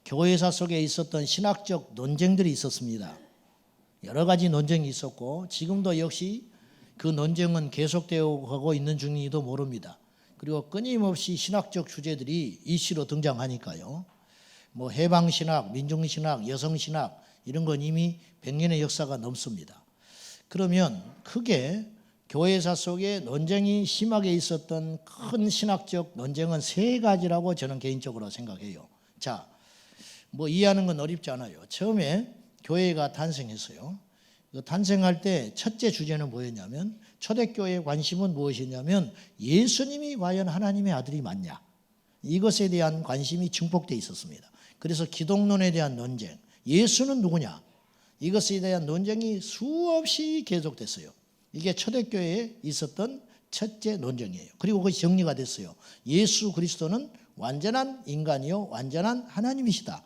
교회사 속에 있었던 신학적 논쟁들이 있었습니다. 여러 가지 논쟁이 있었고 지금도 역시 그 논쟁은 계속되어 가고 있는 중이도 모릅니다. 그리고 끊임없이 신학적 주제들이 이슈로 등장하니까요. 뭐 해방신학, 민중신학, 여성신학 이런 건 이미 100년의 역사가 넘습니다. 그러면 크게 교회사 속에 논쟁이 심하게 있었던 큰 신학적 논쟁은 세 가지라고 저는 개인적으로 생각해요. 자, 뭐 이해하는 건 어렵지 않아요. 처음에 교회가 탄생했어요. 탄생할 때 첫째 주제는 뭐였냐면 초대교회의 관심은 무엇이냐면 예수님이 과연 하나님의 아들이 맞냐, 이것에 대한 관심이 증폭되어 있었습니다. 그래서 기독론에 대한 논쟁, 예수는 누구냐, 이것에 대한 논쟁이 수없이 계속됐어요. 이게 초대교회에 있었던 첫째 논쟁이에요. 그리고 그것이 정리가 됐어요. 예수 그리스도는 완전한 인간이요 완전한 하나님이시다.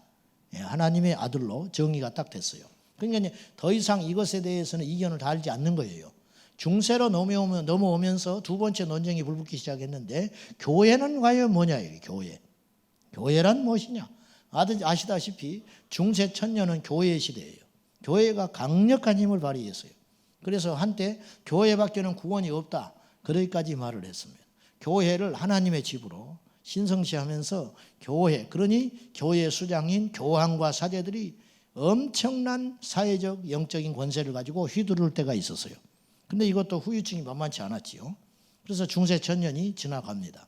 하나님의 아들로 정의가 딱 됐어요. 그러니까 더 이상 이것에 대해서는 이견을 달지 않는 거예요. 중세로 넘어오면서 두 번째 논쟁이 불붙기 시작했는데 교회는 과연 뭐냐, 이게 교회. 교회란 무엇이냐? 아시다시피 중세 천년은 교회의 시대예요. 교회가 강력한 힘을 발휘했어요. 그래서 한때 교회밖에는 구원이 없다, 그러기까지 말을 했습니다. 교회를 하나님의 집으로 신성시하면서 교회, 그러니 교회 수장인 교황과 사제들이 엄청난 사회적 영적인 권세를 가지고 휘두를 때가 있었어요. 근데 이것도 후유증이 만만치 않았지요. 그래서 중세 천년이 지나갑니다.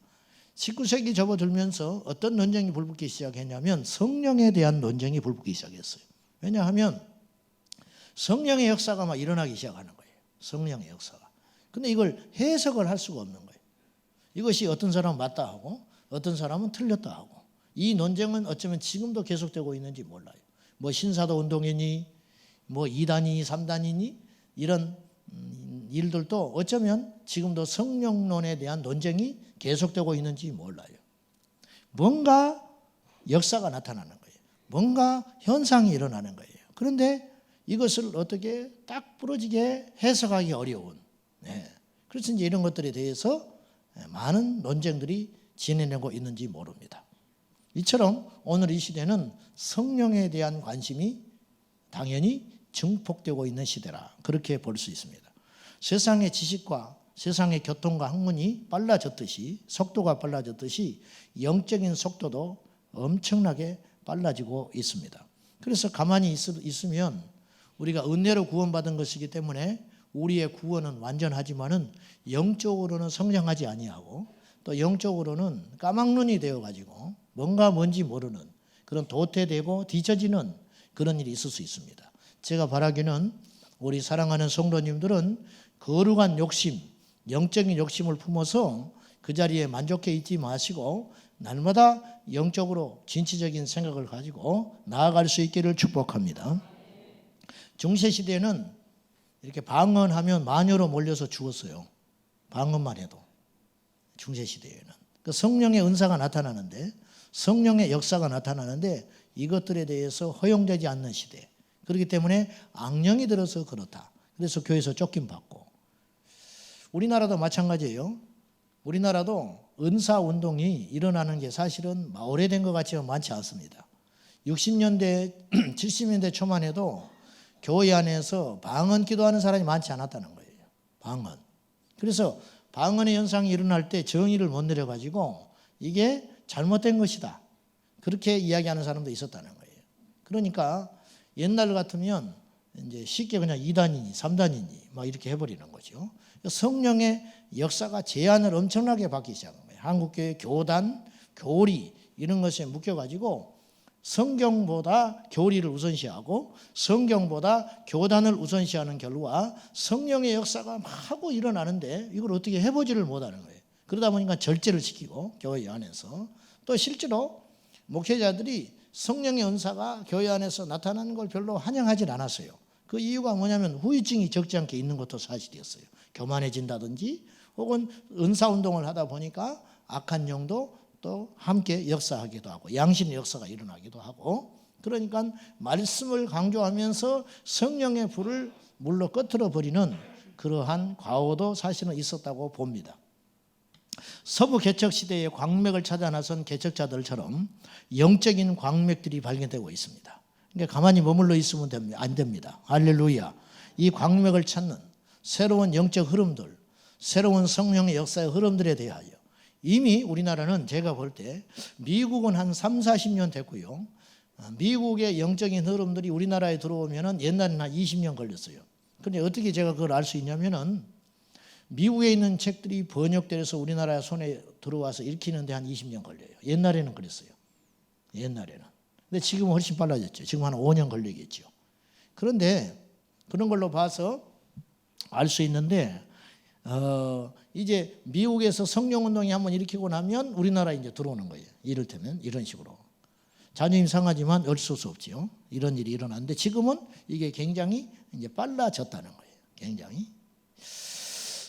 19세기 접어들면서 어떤 논쟁이 불붙기 시작했냐면 성령에 대한 논쟁이 불붙기 시작했어요. 왜냐하면 성령의 역사가 막 일어나기 시작하는 거예요. 성령의 역사가. 근데 이걸 해석을 할 수가 없는 거예요. 이것이 어떤 사람은 맞다 하고 어떤 사람은 틀렸다 하고, 이 논쟁은 어쩌면 지금도 계속되고 있는지 몰라요. 뭐 신사도 운동이니 뭐 2단이니 3단이니 이런 일들도 어쩌면 지금도 성령론에 대한 논쟁이 계속되고 있는지 몰라요. 뭔가 역사가 나타나는 거예요. 뭔가 현상이 일어나는 거예요. 그런데 이것을 어떻게 딱 부러지게 해석하기 어려운, 그래서 이제 이런 것들에 대해서 많은 논쟁들이 지내내고 있는지 모릅니다. 이처럼 오늘 이 시대는 성령에 대한 관심이 당연히 증폭되고 있는 시대라, 그렇게 볼 수 있습니다. 세상의 지식과 세상의 교통과 학문이 빨라졌듯이, 속도가 빨라졌듯이 영적인 속도도 엄청나게 빨라지고 있습니다. 그래서 가만히 있으면 우리가 은혜로 구원받은 것이기 때문에 우리의 구원은 완전하지만은 영적으로는 성장하지 아니하고 또 영적으로는 까막눈이 되어가지고 뭔지 모르는 그런 도태되고 뒤처지는 그런 일이 있을 수 있습니다. 제가 바라기는 우리 사랑하는 성도님들은 거룩한 욕심, 영적인 욕심을 품어서 그 자리에 만족해 있지 마시고 날마다 영적으로 진취적인 생각을 가지고 나아갈 수 있기를 축복합니다. 중세시대에는 이렇게 방언하면 마녀로 몰려서 죽었어요. 방언만 해도. 중세시대에는. 그 성령의 은사가 나타나는데, 성령의 역사가 나타나는데 이것들에 대해서 허용되지 않는 시대. 그렇기 때문에 악령이 들어서 그렇다. 그래서 교회에서 쫓김받고. 우리나라도 마찬가지예요. 우리나라도 은사운동이 일어나는 게 사실은 오래된 것 같지만 많지 않습니다. 60년대, 70년대 초만 해도 교회 안에서 방언 기도하는 사람이 많지 않았다는 거예요. 방언. 그래서 방언의 현상이 일어날 때 정의를 못 내려가지고 이게 잘못된 것이다, 그렇게 이야기하는 사람도 있었다는 거예요. 그러니까 옛날 같으면 이제 쉽게 그냥 2단이니 3단이니 막 이렇게 해버리는 거죠. 성령의 역사가 제한을 엄청나게 받기 시작한 거예요. 한국교회 교단, 교리 이런 것에 묶여가지고 성경보다 교리를 우선시하고 성경보다 교단을 우선시하는 결과 성령의 역사가 마구 일어나는데 이걸 어떻게 해보지를 못하는 거예요. 그러다 보니까 절제를 시키고 교회 안에서 또 실제로 목회자들이 성령의 은사가 교회 안에서 나타나는 걸 별로 환영하지 않았어요. 그 이유가 뭐냐면 후유증이 적지 않게 있는 것도 사실이었어요. 교만해진다든지 혹은 은사운동을 하다 보니까 악한 영도 또 함께 역사하기도 하고 양심의 역사가 일어나기도 하고, 그러니까 말씀을 강조하면서 성령의 불을 물로 꺼트려 버리는 그러한 과오도 사실은 있었다고 봅니다. 서부 개척 시대의 광맥을 찾아 나선 개척자들처럼 영적인 광맥들이 발견되고 있습니다. 그러니까 가만히 머물러 있으면 안 됩니다. 할렐루야. 이 광맥을 찾는 새로운 영적 흐름들, 새로운 성령의 역사의 흐름들에 대하여 이미 우리나라는 제가 볼 때 미국은 한 3, 40년 됐고요. 미국의 영적인 흐름들이 우리나라에 들어오면 옛날에는 한 20년 걸렸어요. 그런데 어떻게 제가 그걸 알 수 있냐면은 미국에 있는 책들이 번역돼서 우리나라 손에 들어와서 읽히는데 한 20년 걸려요. 옛날에는 그랬어요. 옛날에는. 근데 지금은 훨씬 빨라졌죠. 지금 한 5년 걸리겠죠. 그런데 그런 걸로 봐서 알 수 있는데 이제 미국에서 성령운동이 한번 일으키고 나면 우리나라에 이제 들어오는 거예요. 이를테면 이런 식으로. 자존심 상하지만 어쩔 수 없지요. 이런 일이 일어났는데 지금은 이게 굉장히 이제 빨라졌다는 거예요. 굉장히.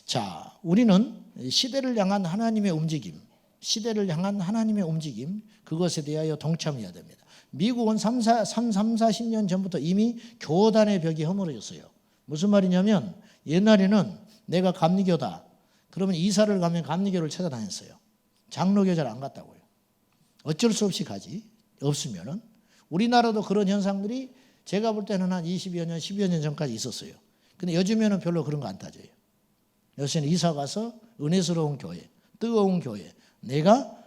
자, 우리는 시대를 향한 하나님의 움직임, 시대를 향한 하나님의 움직임, 그것에 대하여 동참해야 됩니다. 미국은 40년 전부터 이미 교단의 벽이 허물어졌어요. 무슨 말이냐면 옛날에는 내가 감리교다. 그러면 이사를 가면 감리교를 찾아다녔어요. 장로교 잘 안 갔다고요. 어쩔 수 없이 가지. 없으면은. 우리나라도 그런 현상들이 제가 볼 때는 한 20여 년, 10여 년 전까지 있었어요. 근데 요즘에는 별로 그런 거 안 따져요. 요새는 이사 가서 은혜스러운 교회, 뜨거운 교회, 내가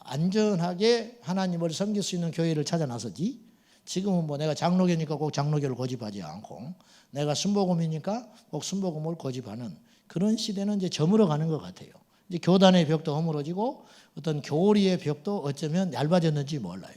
안전하게 하나님을 섬길 수 있는 교회를 찾아 나서지. 지금은 뭐 내가 장로교니까 꼭 장로교를 고집하지 않고 내가 순복음이니까 꼭 순복음을 고집하는 그런 시대는 이제 저물어 가는 것 같아요. 이제 교단의 벽도 허물어지고 어떤 교리의 벽도 어쩌면 얇아졌는지 몰라요.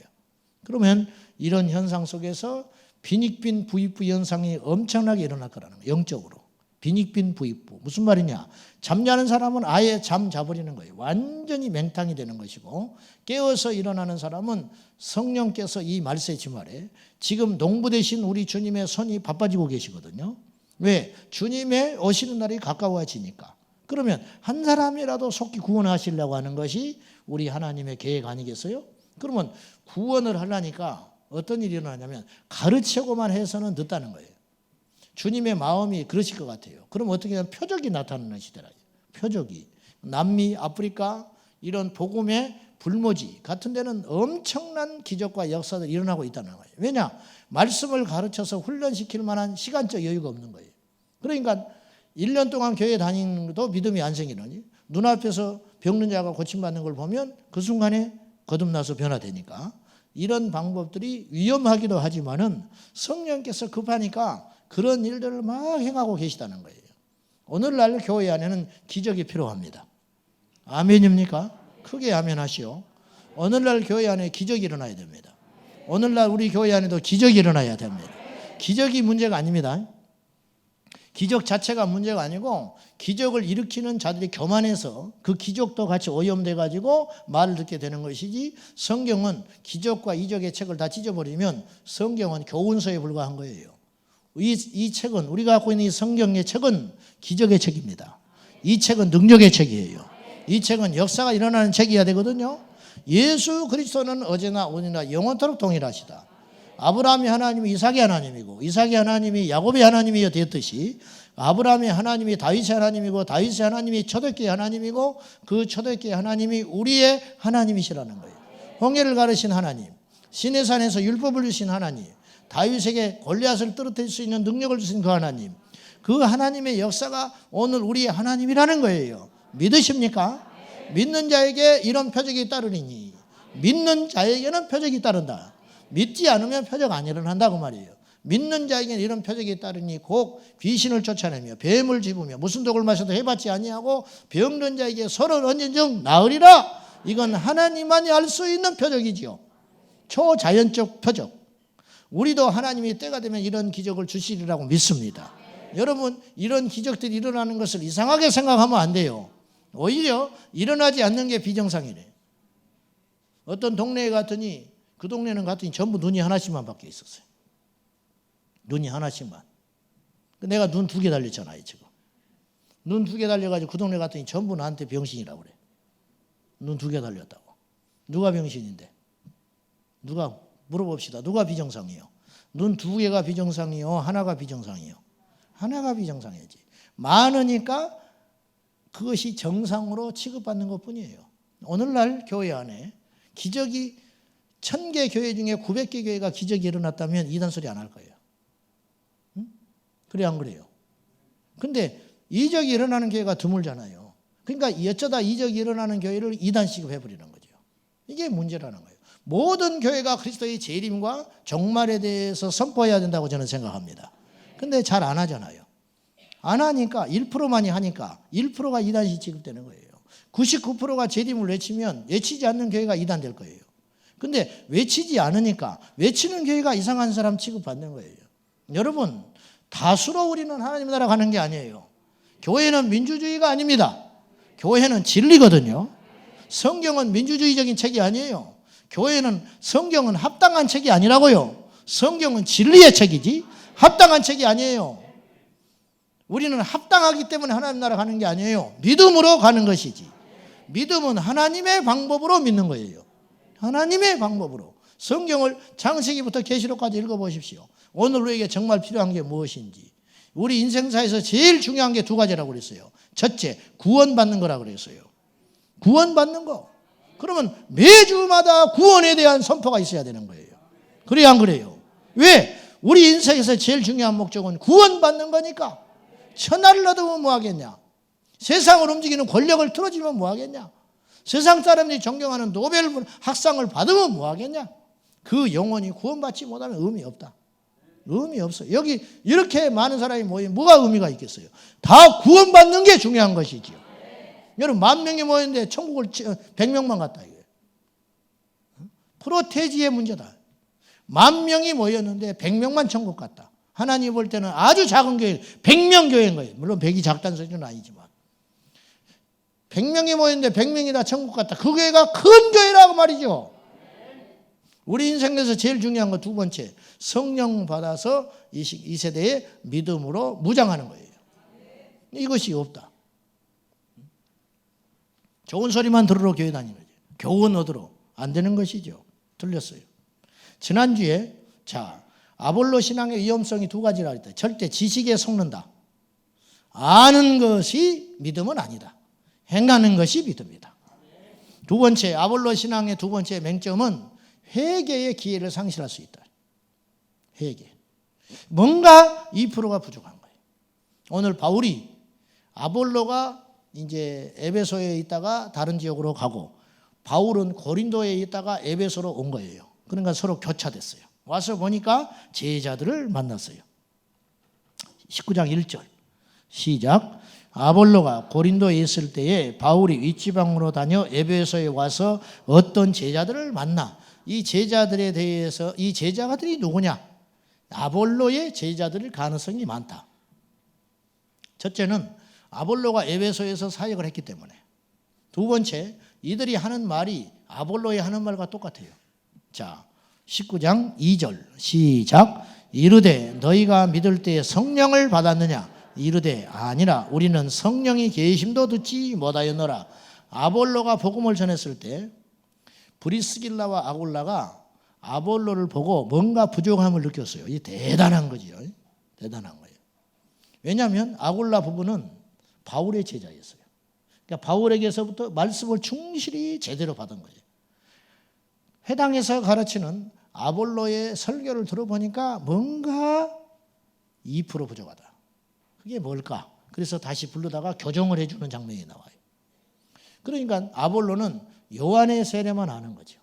그러면 이런 현상 속에서 빈익빈 부익부 현상이 엄청나게 일어날 거라는 거예요. 영적으로. 빈익빈 부익부. 무슨 말이냐. 잠자는 사람은 아예 잠 자버리는 거예요. 완전히 맹탕이 되는 것이고 깨어서 일어나는 사람은 성령께서 이 말세 주말에 지금 농부 되신 우리 주님의 손이 바빠지고 계시거든요. 왜? 주님의 오시는 날이 가까워지니까. 그러면 한 사람이라도 속히 구원하시려고 하는 것이 우리 하나님의 계획 아니겠어요? 그러면 구원을 하려니까 어떤 일이 일어나냐면 가르치고만 해서는 늦다는 거예요. 주님의 마음이 그러실 것 같아요. 그럼 어떻게 하면 표적이 나타나는 시대라요. 표적이. 남미, 아프리카 이런 복음의 불모지 같은 데는 엄청난 기적과 역사들이 일어나고 있다는 거예요. 왜냐? 말씀을 가르쳐서 훈련시킬 만한 시간적 여유가 없는 거예요. 그러니까 1년 동안 교회 다니는 것도 믿음이 안 생기느니 눈앞에서 병든 자가 고침받는 걸 보면 그 순간에 거듭나서 변화되니까 이런 방법들이 위험하기도 하지만은 성령께서 급하니까 그런 일들을 막 행하고 계시다는 거예요. 오늘날 교회 안에는 기적이 필요합니다. 아멘입니까? 크게 아멘하시오. 오늘날 교회 안에 기적이 일어나야 됩니다. 오늘날 우리 교회 안에도 기적이 일어나야 됩니다. 기적이 문제가 아닙니다. 기적 자체가 문제가 아니고 기적을 일으키는 자들이 교만해서 그 기적도 같이 오염돼 가지고 말을 듣게 되는 것이지 성경은 기적과 이적의 책을 다 찢어버리면 성경은 교훈서에 불과한 거예요. 이 책은 우리가 갖고 있는 이 성경의 책은 기적의 책입니다. 이 책은 능력의 책이에요. 이 책은 역사가 일어나는 책이어야 되거든요. 예수 그리스도는 어제나 오늘이나 영원토록 동일하시다. 아브라함이 하나님이 이삭의 하나님이고 이삭의 하나님이 야곱의 하나님이 되었듯이 아브라함의 하나님이 다윗의 하나님이고 다윗의 하나님이 초대교회 하나님이고 그 초대교회 하나님이 우리의 하나님이시라는 거예요. 홍해를 가르신 하나님, 시내산에서 율법을 주신 하나님, 다윗에게 골리앗을 떨어뜨릴 수 있는 능력을 주신 그 하나님, 그 하나님의 역사가 오늘 우리의 하나님이라는 거예요. 믿으십니까? 믿는 자에게 이런 표적이 따르리니 믿는 자에게는 표적이 따른다. 믿지 않으면 표적 안 일어난다고 말이에요. 믿는 자에게는 이런 표적이 따르니 곧 귀신을 쫓아내며 뱀을 집으며 무슨 독을 마셔도 해받지 아니하고 병든 자에게 서로 언젠적 나으리라. 이건 하나님만이 알 수 있는 표적이지요. 초자연적 표적. 우리도 하나님이 때가 되면 이런 기적을 주시리라고 믿습니다. 여러분 이런 기적들이 일어나는 것을 이상하게 생각하면 안 돼요. 오히려 일어나지 않는 게 비정상이래. 어떤 동네에 갔더니 그 동네는 갔더니 전부 눈이 하나씩만 밖에 있었어요. 눈이 하나씩만. 내가 눈 2개 달렸잖아요 지금. 눈 2개 달려가지고 그 동네 갔더니 전부 나한테 병신이라고 그래. 눈 2개 달렸다고. 누가 병신인데? 누가 물어봅시다. 누가 비정상이요? 눈 2개가 비정상이요? 하나가 비정상이요? 하나가 비정상이지. 많으니까 그것이 정상으로 취급받는 것뿐이에요. 오늘날 교회 안에 기적이 1000개 교회 중에 900개 교회가 기적이 일어났다면 이단 소리 안 할 거예요. 응? 그래 안 그래요? 근데 이적이 일어나는 교회가 드물잖아요. 그러니까 어쩌다 이적이 일어나는 교회를 이단 취급해버리는 거죠. 이게 문제라는 거예요. 모든 교회가 그리스도의 재림과 종말에 대해서 선포해야 된다고 저는 생각합니다. 근데 잘 안 하잖아요. 안 하니까 1%만이 하니까 1%가 이단시 취급되는 거예요. 99%가 재림을 외치면 외치지 않는 교회가 이단될 거예요. 근데 외치지 않으니까 외치는 교회가 이상한 사람 취급받는 거예요. 여러분, 다수로 우리는 하나님 나라 가는 게 아니에요. 교회는 민주주의가 아닙니다. 교회는 진리거든요. 성경은 민주주의적인 책이 아니에요. 교회는 성경은 합당한 책이 아니라고요. 성경은 진리의 책이지 합당한 책이 아니에요. 우리는 합당하기 때문에 하나님 나라 가는 게 아니에요. 믿음으로 가는 것이지. 믿음은 하나님의 방법으로 믿는 거예요. 하나님의 방법으로. 성경을 창세기부터 계시록까지 읽어보십시오. 오늘 우리에게 정말 필요한 게 무엇인지. 우리 인생사에서 제일 중요한 게 두 가지라고 그랬어요. 첫째, 구원받는 거라고 그랬어요. 구원받는 거. 그러면 매주마다 구원에 대한 선포가 있어야 되는 거예요. 그래야 안 그래요? 왜? 우리 인생에서 제일 중요한 목적은 구원받는 거니까. 천하를 얻으면 뭐 하겠냐? 세상을 움직이는 권력을 틀어주면 뭐 하겠냐? 세상 사람들이 존경하는 노벨 학상을 받으면 뭐 하겠냐? 그 영혼이 구원받지 못하면 의미 없다. 의미 없어요. 여기 이렇게 많은 사람이 모이면 뭐가 의미가 있겠어요? 다 구원받는 게 중요한 것이지요. 여러분 10,000명이 모였는데 천국을 100명만 갔다 이거예요. 프로테지의 문제다. 10,000명이 모였는데 100명만 천국 갔다. 하나님 볼 때는 아주 작은 교회, 100명 교회인 거예요. 물론 100이 작다는 소리는 아니지만 100명이 모였는데 100명이 다 천국 갔다. 그 교회가 큰 교회라고 말이죠. 우리 인생에서 제일 중요한 거 두 번째, 성령 받아서 이 세대의 믿음으로 무장하는 거예요. 이것이 없다. 좋은 소리만 들으러 교회 다니는 거죠. 교훈 얻으러 안 되는 것이죠. 틀렸어요. 지난주에 아볼로 신앙의 위험성이 두 가지라 그랬다. 절대 지식에 속는다. 아는 것이 믿음은 아니다. 행하는 것이 믿음이다. 두 번째, 아볼로 신앙의 두 번째 맹점은 회개의 기회를 상실할 수 있다. 회개. 뭔가 2%가 부족한 거예요. 오늘 바울이 아볼로가 이제 에베소에 있다가 다른 지역으로 가고 바울은 고린도에 있다가 에베소로 온 거예요. 그러니까 서로 교차됐어요. 와서 보니까 제자들을 만났어요. 19장 1절 시작. 아볼로가 고린도에 있을 때에 바울이 윗지방으로 다녀 에베소에 와서 어떤 제자들을 만나. 이 제자들에 대해서 이 제자들이 누구냐? 아볼로의 제자들일 가능성이 많다. 첫째는 아볼로가 에베소에서 사역을 했기 때문에. 두 번째, 이들이 하는 말이 아볼로의 하는 말과 똑같아요. 19장 2절 시작. 이르되 너희가 믿을 때에 성령을 받았느냐? 이르되 아니라 우리는 성령이 계심도 듣지 못하였노라. 아볼로가 복음을 전했을 때 브리스길라와 아굴라가 아볼로를 보고 뭔가 부족함을 느꼈어요. 이게 대단한 거지요. 대단한 거예요. 왜냐하면 아굴라 부부는 바울의 제자였어요. 그러니까 바울에게서부터 말씀을 충실히 제대로 받은 거예요. 회당에서 가르치는 아볼로의 설교를 들어보니까 뭔가 2% 부족하다. 그게 뭘까? 그래서 다시 부르다가 교정을 해주는 장면이 나와요. 그러니까 아볼로는 요한의 세례만 아는 거죠.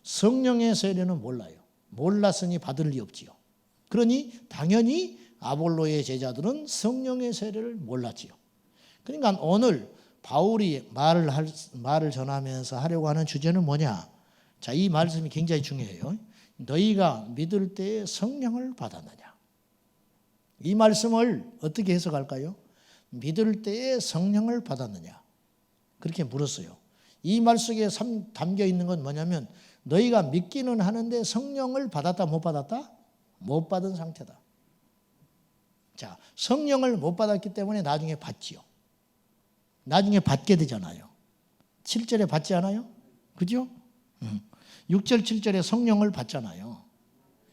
성령의 세례는 몰라요. 몰랐으니 받을 리 없지요. 그러니 당연히 아볼로의 제자들은 성령의 세례를 몰랐지요. 그러니까 오늘 바울이 말을 전하면서 하려고 하는 주제는 뭐냐? 이 말씀이 굉장히 중요해요. 너희가 믿을 때에 성령을 받았느냐? 이 말씀을 어떻게 해석할까요? 믿을 때에 성령을 받았느냐? 그렇게 물었어요. 이 말 속에 담겨 있는 건 뭐냐면 너희가 믿기는 하는데 성령을 받았다 못 받았다? 못 받은 상태다. 성령을 못 받았기 때문에 나중에 받지요. 나중에 받게 되잖아요. 7절에 받지 않아요? 그죠? 6절 7절에 성령을 받잖아요.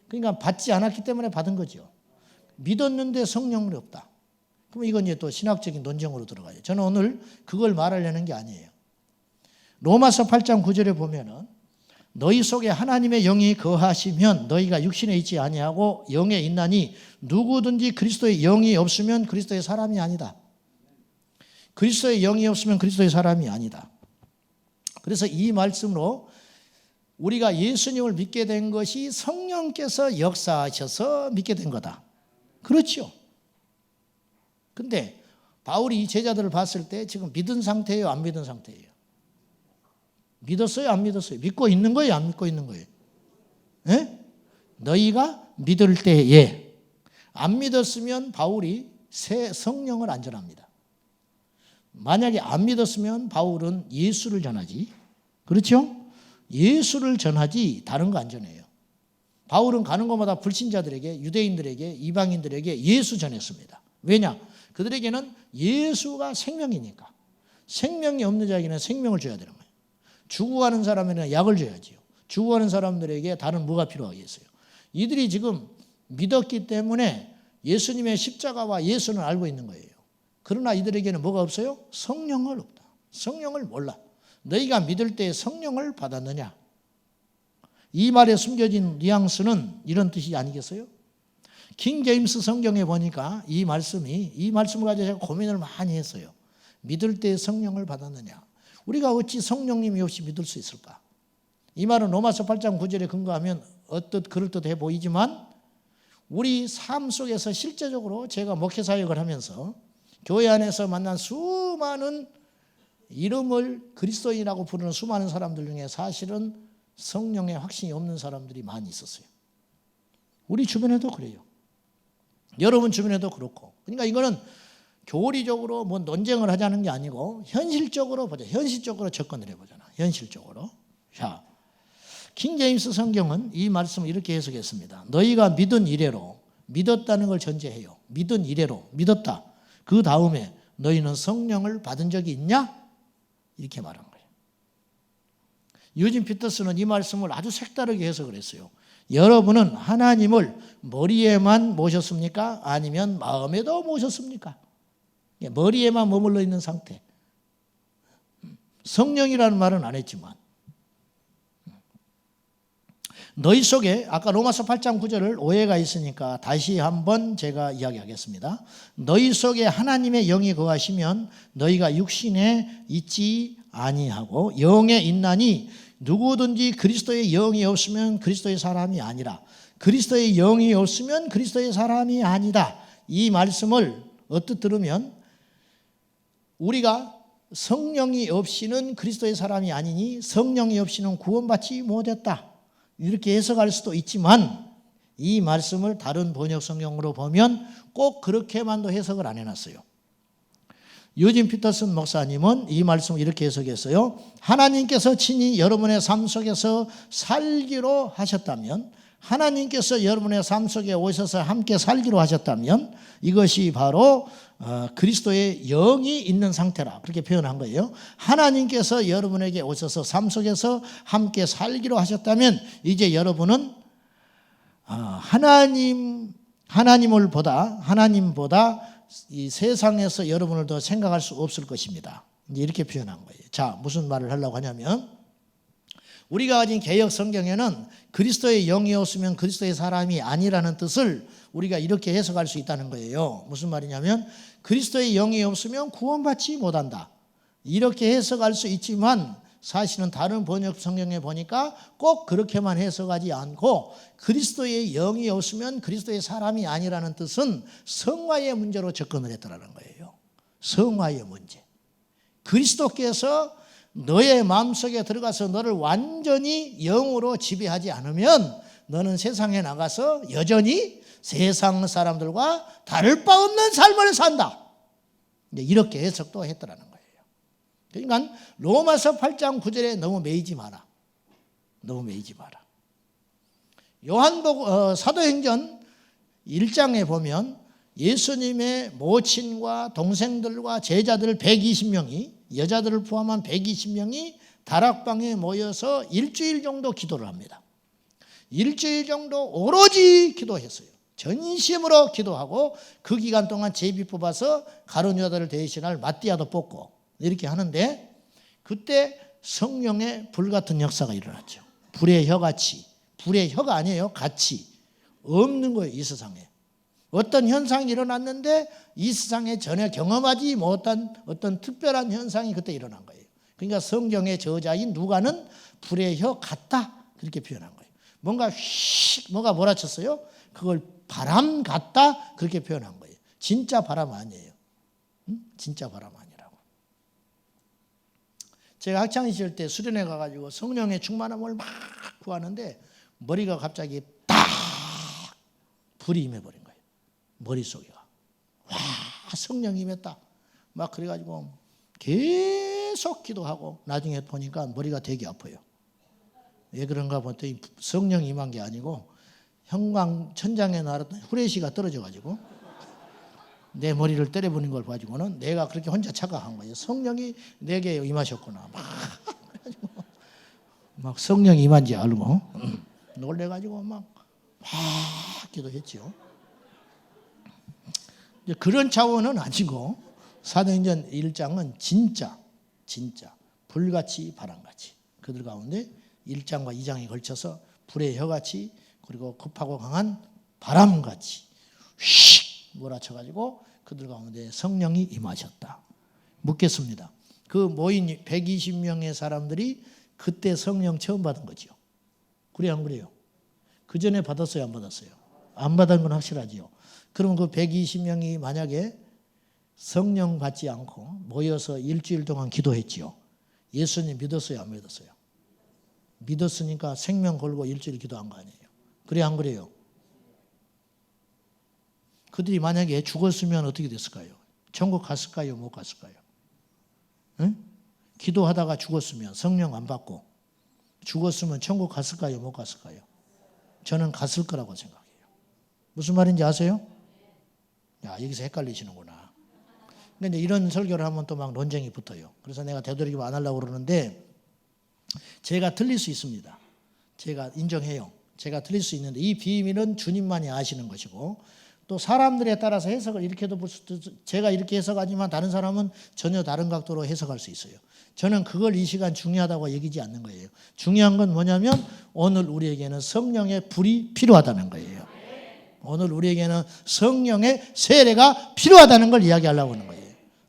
그러니까 받지 않았기 때문에 받은 거죠. 믿었는데 성령이 없다. 그럼 이건 이제 또 신학적인 논쟁으로 들어가요. 저는 오늘 그걸 말하려는 게 아니에요. 로마서 8장 9절에 보면은 너희 속에 하나님의 영이 거하시면 너희가 육신에 있지 아니하고 영에 있나니 누구든지 그리스도의 영이 없으면 그리스도의 사람이 아니다. 그리스도의 영이 없으면 그리스도의 사람이 아니다. 그래서 이 말씀으로 우리가 예수님을 믿게 된 것이 성령께서 역사하셔서 믿게 된 거다. 그렇죠. 근데 바울이 이 제자들을 봤을 때 지금 믿은 상태예요, 안 믿은 상태예요? 믿었어요, 안 믿었어요? 믿고 있는 거예요, 안 믿고 있는 거예요? 예? 너희가 믿을 때에 안 믿었으면 바울이 새 성령을 안 전합니다. 만약에 안 믿었으면 바울은 예수를 전하지. 그렇죠? 예수를 전하지 다른 거 안 전해요. 바울은 가는 곳마다 불신자들에게, 유대인들에게, 이방인들에게 예수 전했습니다. 왜냐? 그들에게는 예수가 생명이니까. 생명이 없는 자에게는 생명을 줘야 되는 거예요. 죽어가는 사람에게는 약을 줘야지요. 죽어가는 사람들에게 다른 뭐가 필요하겠어요? 이들이 지금 믿었기 때문에 예수님의 십자가와 예수는 알고 있는 거예요. 그러나 이들에게는 뭐가 없어요? 성령을 없다. 성령을 몰라. 너희가 믿을 때 성령을 받았느냐? 이 말에 숨겨진 뉘앙스는 이런 뜻이 아니겠어요? 킹 제임스 성경에 보니까 이 말씀을 가지고 제가 고민을 많이 했어요. 믿을 때 성령을 받았느냐? 우리가 어찌 성령님이 없이 믿을 수 있을까? 이 말은 로마서 8장 9절에 근거하면 그럴듯해 보이지만 우리 삶 속에서 실제적으로 제가 목회사역을 하면서 교회 안에서 만난 수많은 이름을 그리스도인이라고 부르는 수많은 사람들 중에 사실은 성령의 확신이 없는 사람들이 많이 있었어요. 우리 주변에도 그래요. 여러분 주변에도 그렇고. 그러니까 이거는 교리적으로 뭐 논쟁을 하자는 게 아니고 현실적으로 보자. 현실적으로 접근을 해보잖아. 현실적으로. 자, 킹 제임스 성경은 이 말씀을 이렇게 해석했습니다. 너희가 믿은 이래로, 믿었다는 걸 전제해요. 믿은 이래로, 믿었다. 그 다음에 너희는 성령을 받은 적이 있냐? 이렇게 말한 거예요. 유진 피터스는 이 말씀을 아주 색다르게 해석을 했어요. 여러분은 하나님을 머리에만 모셨습니까? 아니면 마음에도 모셨습니까? 머리에만 머물러 있는 상태. 성령이라는 말은 안 했지만 너희 속에 아까 로마서 8장 9절을 오해가 있으니까 다시 한번 제가 이야기하겠습니다. 너희 속에 하나님의 영이 거하시면 너희가 육신에 있지 아니하고 영에 있나니 누구든지 그리스도의 영이 없으면 그리스도의 사람이 아니라 그리스도의 영이 없으면 그리스도의 사람이 아니다. 이 말씀을 어떻게 들으면 우리가 성령이 없이는 그리스도의 사람이 아니니 성령이 없이는 구원받지 못했다. 이렇게 해석할 수도 있지만 이 말씀을 다른 번역 성경으로 보면 꼭 그렇게만도 해석을 안 해놨어요. 유진 피터슨 목사님은 이 말씀을 이렇게 해석했어요. 하나님께서 친히 여러분의 삶 속에서 살기로 하셨다면, 하나님께서 여러분의 삶 속에 오셔서 함께 살기로 하셨다면 이것이 바로 그리스도의 영이 있는 상태라 그렇게 표현한 거예요. 하나님께서 여러분에게 오셔서 삶 속에서 함께 살기로 하셨다면 이제 여러분은 하나님보다 이 세상에서 여러분을 더 생각할 수 없을 것입니다. 이제 이렇게 표현한 거예요. 자, 무슨 말을 하려고 하냐면 우리가 가진 개역 성경에는 그리스도의 영이 없으면 그리스도의 사람이 아니라는 뜻을 우리가 이렇게 해석할 수 있다는 거예요. 무슨 말이냐면 그리스도의 영이 없으면 구원받지 못한다. 이렇게 해석할 수 있지만 사실은 다른 번역 성경에 보니까 꼭 그렇게만 해석하지 않고 그리스도의 영이 없으면 그리스도의 사람이 아니라는 뜻은 성화의 문제로 접근을 했더라는 거예요. 성화의 문제. 그리스도께서 너의 마음속에 들어가서 너를 완전히 영으로 지배하지 않으면 너는 세상에 나가서 여전히 세상 사람들과 다를 바 없는 삶을 산다. 이렇게 해석도 했더라는 거예요. 그러니까 로마서 8장 9절에 너무 매이지 마라. 너무 매이지 마라. 사도행전 1장에 보면 예수님의 모친과 동생들과 제자들 120명이 여자들을 포함한 120명이 다락방에 모여서 일주일 정도 기도를 합니다. 일주일 정도 오로지 기도했어요. 전심으로 기도하고 그 기간 동안 제비 뽑아서 가룟 유다를 대신할 마띠아도 뽑고 이렇게 하는데 그때 성령의 불같은 역사가 일어났죠. 불의 혀같이. 불의 혀가 아니에요. 같이. 없는 거예요. 이 세상에. 어떤 현상이 일어났는데 이 세상에 전혀 경험하지 못한 어떤 특별한 현상이 그때 일어난 거예요. 그러니까 성경의 저자인 누가는 불의 혀 같다 그렇게 표현한 거예요. 뭔가 휙 뭐가 몰아쳤어요. 그걸 바람 같다 그렇게 표현한 거예요. 진짜 바람 아니에요. 진짜 바람 아니라고. 제가 학창시절 때 수련회 가가지고 성령의 충만함을 막 구하는데 머리가 갑자기 딱 불이 임해버린 거예요. 머릿속에가. 와, 성령이 임했다. 막 그래가지고 계속 기도하고 나중에 보니까 머리가 되게 아파요. 왜 그런가 봤더니 성령이 임한 게 아니고 형광 천장에 날았던 후레쉬가 떨어져가지고 내 머리를 때려버린 걸 가지고는 내가 그렇게 혼자 착각한 거예요. 성령이 내게 임하셨구나. 막 성령이 임한지 알고 놀래가지고 막 기도했죠. 그런 차원은 아니고 사도행전 1장은 진짜 불같이 바람같이 그들 가운데 1장과 2장에 걸쳐서 불의 혀같이 그리고 급하고 강한 바람같이 휙 몰아쳐가지고 그들 가운데 성령이 임하셨다. 묻겠습니다. 그 모인 120명의 사람들이 그때 성령 처음 받은 거죠. 그래요, 안 그래요? 그 전에 받았어요, 안 받았어요? 안 받은 건 확실하지요. 그럼 그 120명이 만약에 성령 받지 않고 모여서 일주일 동안 기도했지요. 예수님 믿었어요, 안 믿었어요? 믿었으니까 생명 걸고 일주일 기도한 거 아니에요. 그래, 안 그래요? 그들이 만약에 죽었으면 어떻게 됐을까요? 천국 갔을까요, 못 갔을까요? 응? 기도하다가 죽었으면 성령 안 받고 죽었으면 천국 갔을까요, 못 갔을까요? 저는 갔을 거라고 생각해요. 무슨 말인지 아세요? 야, 여기서 헷갈리시는구나. 근데 이런 설교를 하면 또 막 논쟁이 붙어요. 그래서 내가 되도록이면 안 하려고 그러는데 제가 틀릴 수 있습니다. 제가 인정해요. 제가 틀릴 수 있는데 이 비밀은 주님만이 아시는 것이고 또 사람들에 따라서 해석을 이렇게 해도 제가 이렇게 해석하지만 다른 사람은 전혀 다른 각도로 해석할 수 있어요. 저는 그걸 이 시간 중요하다고 얘기하지 않는 거예요. 중요한 건 뭐냐면 오늘 우리에게는 성령의 불이 필요하다는 거예요. 오늘 우리에게는 성령의 세례가 필요하다는 걸 이야기하려고 하는 거예요.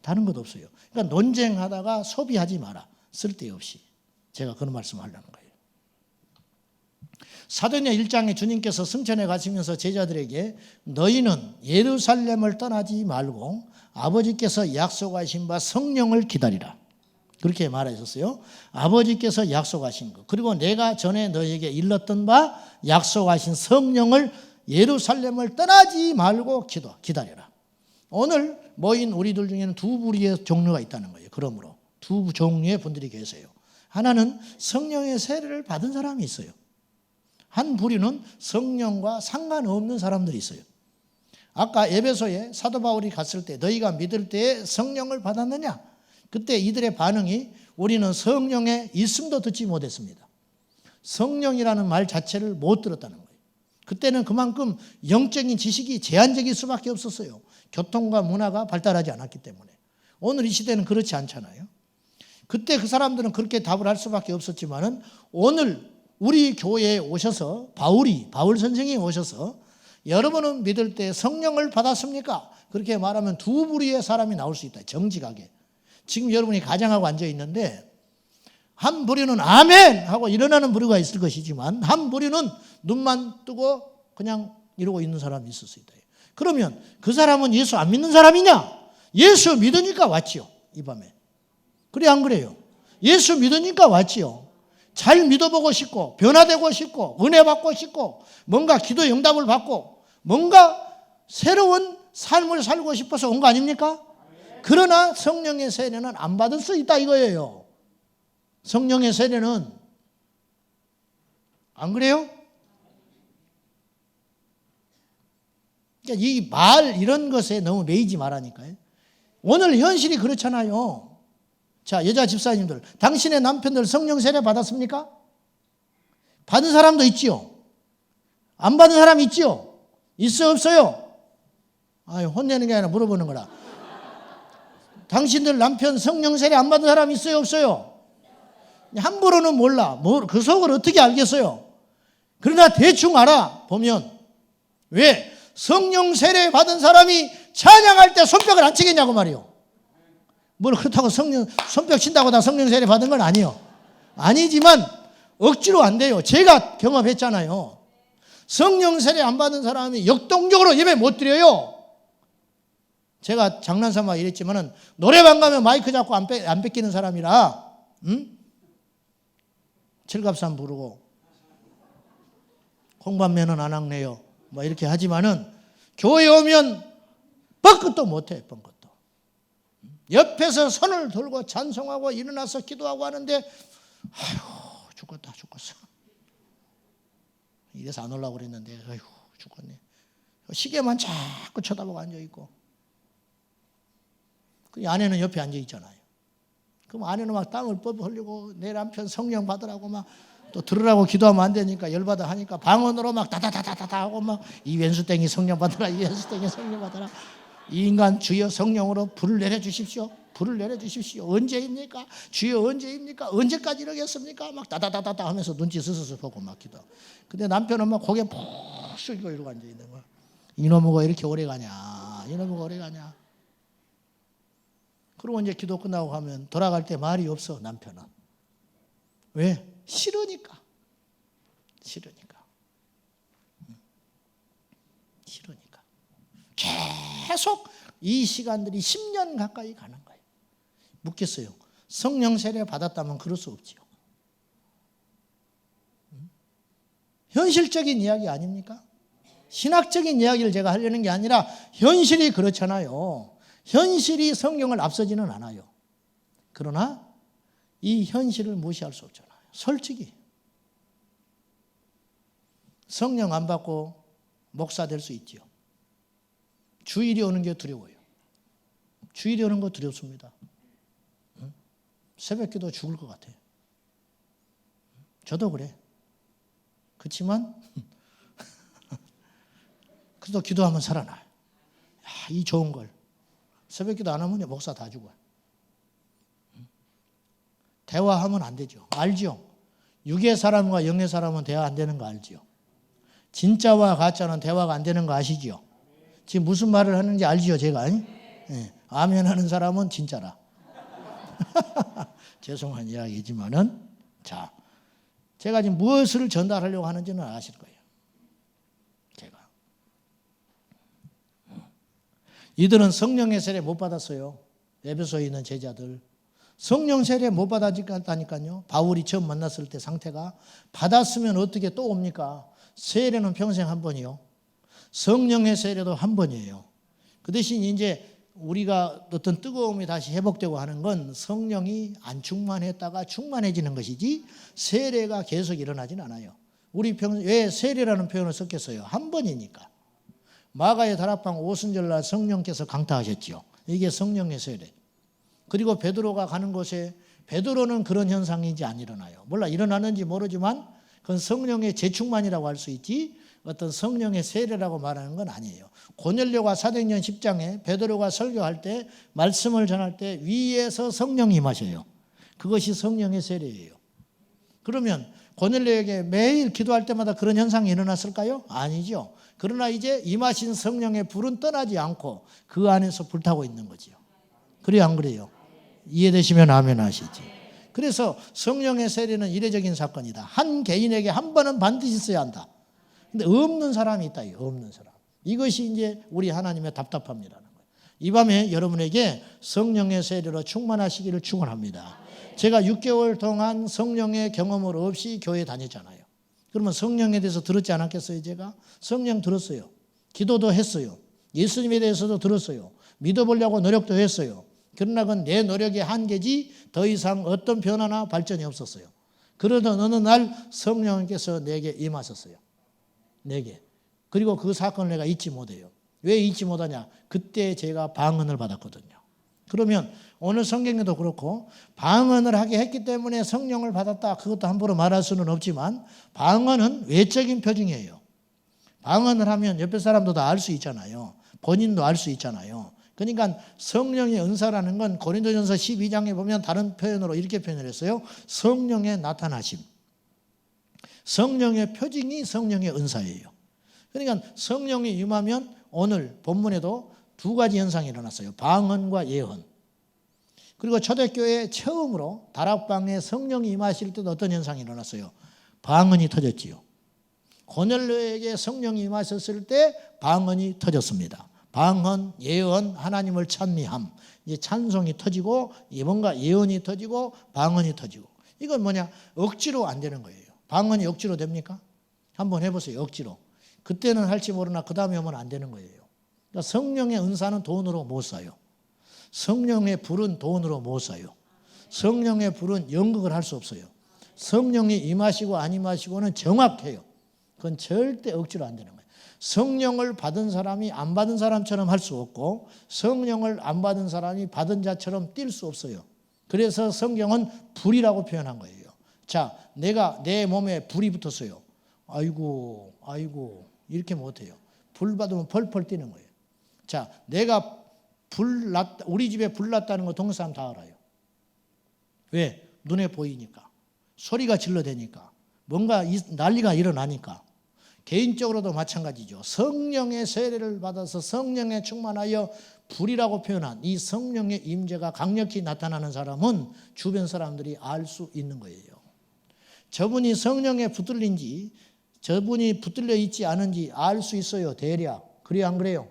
다른 것 없어요. 그러니까 논쟁하다가 소비하지 마라. 쓸데없이. 제가 그런 말씀을 하려는 거예요. 사도행전 1장에 주님께서 승천해 가시면서 제자들에게 너희는 예루살렘을 떠나지 말고 아버지께서 약속하신 바 성령을 기다리라. 그렇게 말하셨어요. 아버지께서 약속하신 것. 그리고 내가 전에 너희에게 일렀던 바 약속하신 성령을 예루살렘을 떠나지 말고 기다려라. 오늘 모인 우리들 중에는 두 부류의 종류가 있다는 거예요. 그러므로 두 종류의 분들이 계세요. 하나는 성령의 세례를 받은 사람이 있어요. 한 부류는 성령과 상관없는 사람들이 있어요. 아까 에베소에 사도 바울이 갔을 때 너희가 믿을 때에 성령을 받았느냐? 그때 이들의 반응이 우리는 성령의 있음도 듣지 못했습니다. 성령이라는 말 자체를 못 들었다는 거예요. 그때는 그만큼 영적인 지식이 제한적일 수밖에 없었어요. 교통과 문화가 발달하지 않았기 때문에. 오늘 이 시대는 그렇지 않잖아요. 그때 그 사람들은 그렇게 답을 할 수밖에 없었지만은 오늘 우리 교회에 오셔서 바울 선생이 오셔서 여러분은 믿을 때 성령을 받았습니까? 그렇게 말하면 두 부류의 사람이 나올 수 있다. 정직하게. 지금 여러분이 가장하고 앉아 있는데 한 부류는 아멘 하고 일어나는 부류가 있을 것이지만 한 부류는 눈만 뜨고 그냥 이러고 있는 사람이 있을 수 있다. 그러면 그 사람은 예수 안 믿는 사람이냐? 예수 믿으니까 왔지요. 이 밤에. 그래 안 그래요? 예수 믿으니까 왔지요. 잘 믿어보고 싶고 변화되고 싶고 은혜 받고 싶고 뭔가 기도의 응답을 받고 뭔가 새로운 삶을 살고 싶어서 온 거 아닙니까? 그러나 성령의 세례는 안 받을 수 있다 이거예요. 성령의 세례는 안 그래요? 그러니까 이 말 이런 것에 너무 매이지 말라니까요. 오늘 현실이 그렇잖아요. 자, 여자 집사님들, 당신의 남편들 성령 세례 받았습니까? 받은 사람도 있지요. 안 받은 사람이 있지요. 있어요, 없어요? 아유, 혼내는 게 아니라 물어보는 거라. 당신들 남편 성령 세례 안 받은 사람 있어요, 없어요? 함부로는 몰라. 그 속을 어떻게 알겠어요? 그러나 대충 알아보면 왜 성령 세례 받은 사람이 찬양할 때 손뼉을 안 치겠냐고 말이요. 뭘 그렇다고 손뼉 친다고 다 성령 세례 받은 건 아니에요. 아니지만 억지로 안 돼요. 제가 경험했잖아요. 성령 세례 안 받은 사람이 역동적으로 예배 못 드려요. 제가 장난삼아 이랬지만은 노래방 가면 마이크 잡고 안 뺏기는 사람이라, 칠갑산 부르고 공반면은 안 학네요. 뭐 이렇게 하지만은 교회 오면 뻥끗도 못해, 뻥끗도. 옆에서 손을 들고 찬송하고 일어나서 기도하고 하는데, 아휴, 죽었다, 죽었어. 이래서 안 오려고 그랬는데, 아휴, 죽었네. 시계만 자꾸 쳐다보고 앉아있고. 그 아내는 옆에 앉아있잖아요. 그럼 아내는 막 땅을 흘리고 내 남편 성령 받으라고 막 또 들으라고 기도하면 안 되니까 열받아 하니까 방언으로 막 다다다다다 하고 막 이왼수땡이 성령 받으라, 이왼수땡이 성령 받으라. 이 인간 주여 성령으로 불을 내려주십시오. 불을 내려주십시오. 언제입니까? 주여 언제입니까? 언제까지 이러겠습니까? 막 다다다다다 하면서 눈치 스스스 보고 막 기도. 근데 남편은 막 고개 푹 숙이고 이러고 앉아있는 거야. 이놈이가 이렇게 오래 가냐? 이놈이가 오래 가냐? 그리고 이제 기도 끝나고 가면 돌아갈 때 말이 없어, 남편은. 왜? 싫으니까. 싫으니까. 싫으니까. 계속 이 시간들이 10년 가까이 가는 거예요. 묻겠어요. 성령 세례 받았다면 그럴 수 없지요. 현실적인 이야기 아닙니까? 신학적인 이야기를 제가 하려는 게 아니라 현실이 그렇잖아요. 현실이 성경을 앞서지는 않아요. 그러나 이 현실을 무시할 수 없잖아요. 솔직히 성령 안 받고 목사 될 수 있지요. 주일이 오는 게 두려워요. 주일이 오는 거 두렵습니다. 새벽기도 죽을 것 같아요. 저도 그래. 그렇지만 그래도 기도하면 살아나요. 이 좋은 걸. 새벽기도 안 하면 목사 다 죽어요. 대화하면 안 되죠. 알죠? 육의 사람과 영의 사람은 대화 안 되는 거 알죠? 진짜와 가짜는 대화가 안 되는 거 아시죠? 지금 무슨 말을 하는지 알죠, 제가? 네. 아멘 하는 사람은 진짜라. 죄송한 이야기지만은, 자, 제가 지금 무엇을 전달하려고 하는지는 아실 거예요. 제가. 이들은 성령의 세례 못 받았어요. 에베소에 있는 제자들. 성령 세례 못 받았다니까요. 바울이 처음 만났을 때 상태가. 받았으면 어떻게 또 옵니까? 세례는 평생 한 번이요. 성령의 세례도 한 번이에요. 그 대신 이제 우리가 어떤 뜨거움이 다시 회복되고 하는 건 성령이 안 충만했다가 충만해지는 것이지 세례가 계속 일어나진 않아요. 우리 왜 세례라는 표현을 썼겠어요? 한 번이니까. 마가의 다락방 오순절날 성령께서 강타하셨죠. 이게 성령의 세례. 그리고 베드로가 가는 곳에 베드로는 그런 현상인지 안 일어나요. 몰라 일어나는지 모르지만 그건 성령의 재충만이라고 할 수 있지 어떤 성령의 세례라고 말하는 건 아니에요. 고넬료가 사도행전 10장에 베드로가 설교할 때 말씀을 전할 때 위에서 성령이 임하셔요. 그것이 성령의 세례예요. 그러면 고넬료에게 매일 기도할 때마다 그런 현상이 일어났을까요? 아니죠. 그러나 이제 임하신 성령의 불은 떠나지 않고 그 안에서 불타고 있는 거지요. 그래요, 안 그래요? 이해되시면 아멘 하시지. 그래서 성령의 세례는 이례적인 사건이다. 한 개인에게 한 번은 반드시 있어야 한다. 근데 없는 사람이 있다. 없는 사람. 이것이 이제 우리 하나님의 답답함이라는 거예요. 이 밤에 여러분에게 성령의 세례로 충만하시기를 축원합니다. 제가 6개월 동안 성령의 경험을 없이 교회 다녔잖아요. 그러면 성령에 대해서 들었지 않았겠어요, 제가? 성령 들었어요. 기도도 했어요. 예수님에 대해서도 들었어요. 믿어보려고 노력도 했어요. 그러나 그건 내 노력의 한계지 더 이상 어떤 변화나 발전이 없었어요. 그러던 어느 날 성령께서 내게 임하셨어요. 내게. 그리고 그 사건을 내가 잊지 못해요. 왜 잊지 못하냐? 그때 제가 방언을 받았거든요. 그러면 오늘 성경에도 그렇고 방언을 하게 했기 때문에 성령을 받았다. 그것도 함부로 말할 수는 없지만 방언은 외적인 표징이에요. 방언을 하면 옆에 사람도 다 알 수 있잖아요. 본인도 알 수 있잖아요. 그러니까 성령의 은사라는 건 고린도전서 12장에 보면 다른 표현으로 이렇게 표현을 했어요. 성령의 나타나심. 성령의 표징이 성령의 은사예요. 그러니까 성령이 임하면 오늘 본문에도 두 가지 현상이 일어났어요. 방언과 예언. 그리고 초대교회 처음으로 다락방에 성령이 임하실 때도 어떤 현상이 일어났어요? 방언이 터졌지요. 고넬료에게 성령이 임하셨을 때 방언이 터졌습니다. 방언, 예언, 하나님을 찬미함. 이제 찬송이 터지고 뭔가 예언이 터지고 방언이 터지고. 이건 뭐냐? 억지로 안 되는 거예요. 방언이 억지로 됩니까? 한번 해보세요. 억지로. 그때는 할지 모르나 그 다음에 오면 안 되는 거예요. 그러니까 성령의 은사는 돈으로 못 사요. 성령의 불은 돈으로 못 사요. 성령의 불은 연극을 할 수 없어요. 성령이 임하시고 안 임하시고는 정확해요. 그건 절대 억지로 안 되는 거예요. 성령을 받은 사람이 안 받은 사람처럼 할 수 없고 성령을 안 받은 사람이 받은 자처럼 뛸 수 없어요. 그래서 성경은 불이라고 표현한 거예요. 자, 내가 내 몸에 불이 붙었어요. 아이고 이렇게 못해요. 불 받으면 펄펄 뛰는 거예요. 자, 내가 우리 집에 불 났다는 거 동네 사람 다 알아요. 왜? 눈에 보이니까. 소리가 질러대니까. 뭔가 난리가 일어나니까. 개인적으로도 마찬가지죠. 성령의 세례를 받아서 성령에 충만하여 불이라고 표현한 이 성령의 임재가 강력히 나타나는 사람은 주변 사람들이 알 수 있는 거예요. 저분이 성령에 붙들린지 저분이 붙들려 있지 않은지 알 수 있어요. 대략. 그래요 안 그래요?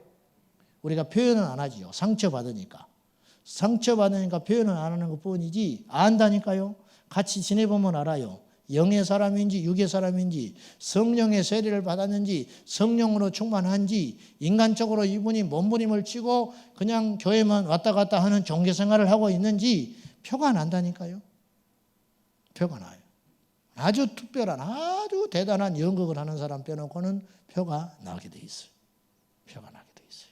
우리가 표현은 안 하지요. 상처받으니까. 상처받으니까 표현은 안 하는 것뿐이지 안다니까요. 같이 지내보면 알아요. 영의 사람인지 육의 사람인지 성령의 세례를 받았는지 성령으로 충만한지 인간적으로 이분이 몸부림을 치고 그냥 교회만 왔다 갔다 하는 종교생활을 하고 있는지 표가 난다니까요. 표가 나요. 아주 특별한 아주 대단한 연극을 하는 사람 빼놓고는 표가 나게 돼 있어요. 표가 나게 돼 있어요.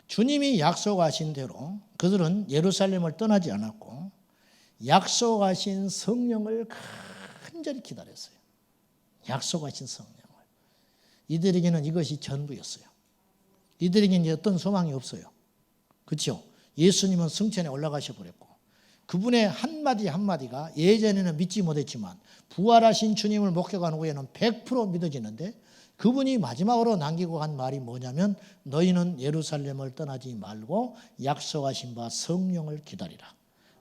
주님이 약속하신 대로 그들은 예루살렘을 떠나지 않았고 약속하신 성령을 간절히 기다렸어요. 약속하신 성령을. 이들에게는 이것이 전부였어요. 이들에게는 어떤 소망이 없어요. 그렇죠? 예수님은 승천에 올라가셔 버렸고 그분의 한마디 한마디가 예전에는 믿지 못했지만 부활하신 주님을 목격한 후에는 100% 믿어지는데 그분이 마지막으로 남기고 간 말이 뭐냐면 너희는 예루살렘을 떠나지 말고 약속하신 바 성령을 기다리라.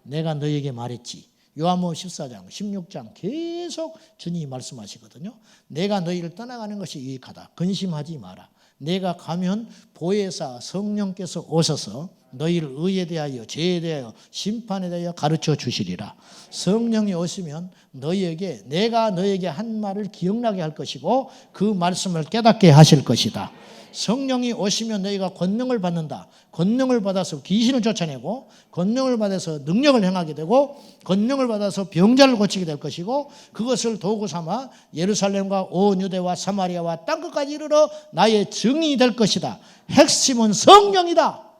내가 너희에게 말했지. 요한복음 14장, 16장 계속 주님이 말씀하시거든요. 내가 너희를 떠나가는 것이 유익하다. 근심하지 마라. 내가 가면 보혜사 성령께서 오셔서 너희를 의에 대하여 죄에 대하여 심판에 대하여 가르쳐 주시리라. 성령이 오시면 너희에게 내가 너희에게 한 말을 기억나게 할 것이고 그 말씀을 깨닫게 하실 것이다. 성령이 오시면 너희가 권능을 받는다. 권능을 받아서 귀신을 쫓아내고 권능을 받아서 능력을 행하게 되고 권능을 받아서 병자를 고치게 될 것이고 그것을 도구 삼아 예루살렘과 온 유대와 사마리아와 땅끝까지 이르러 나의 증인이 될 것이다. 핵심은 성령이다.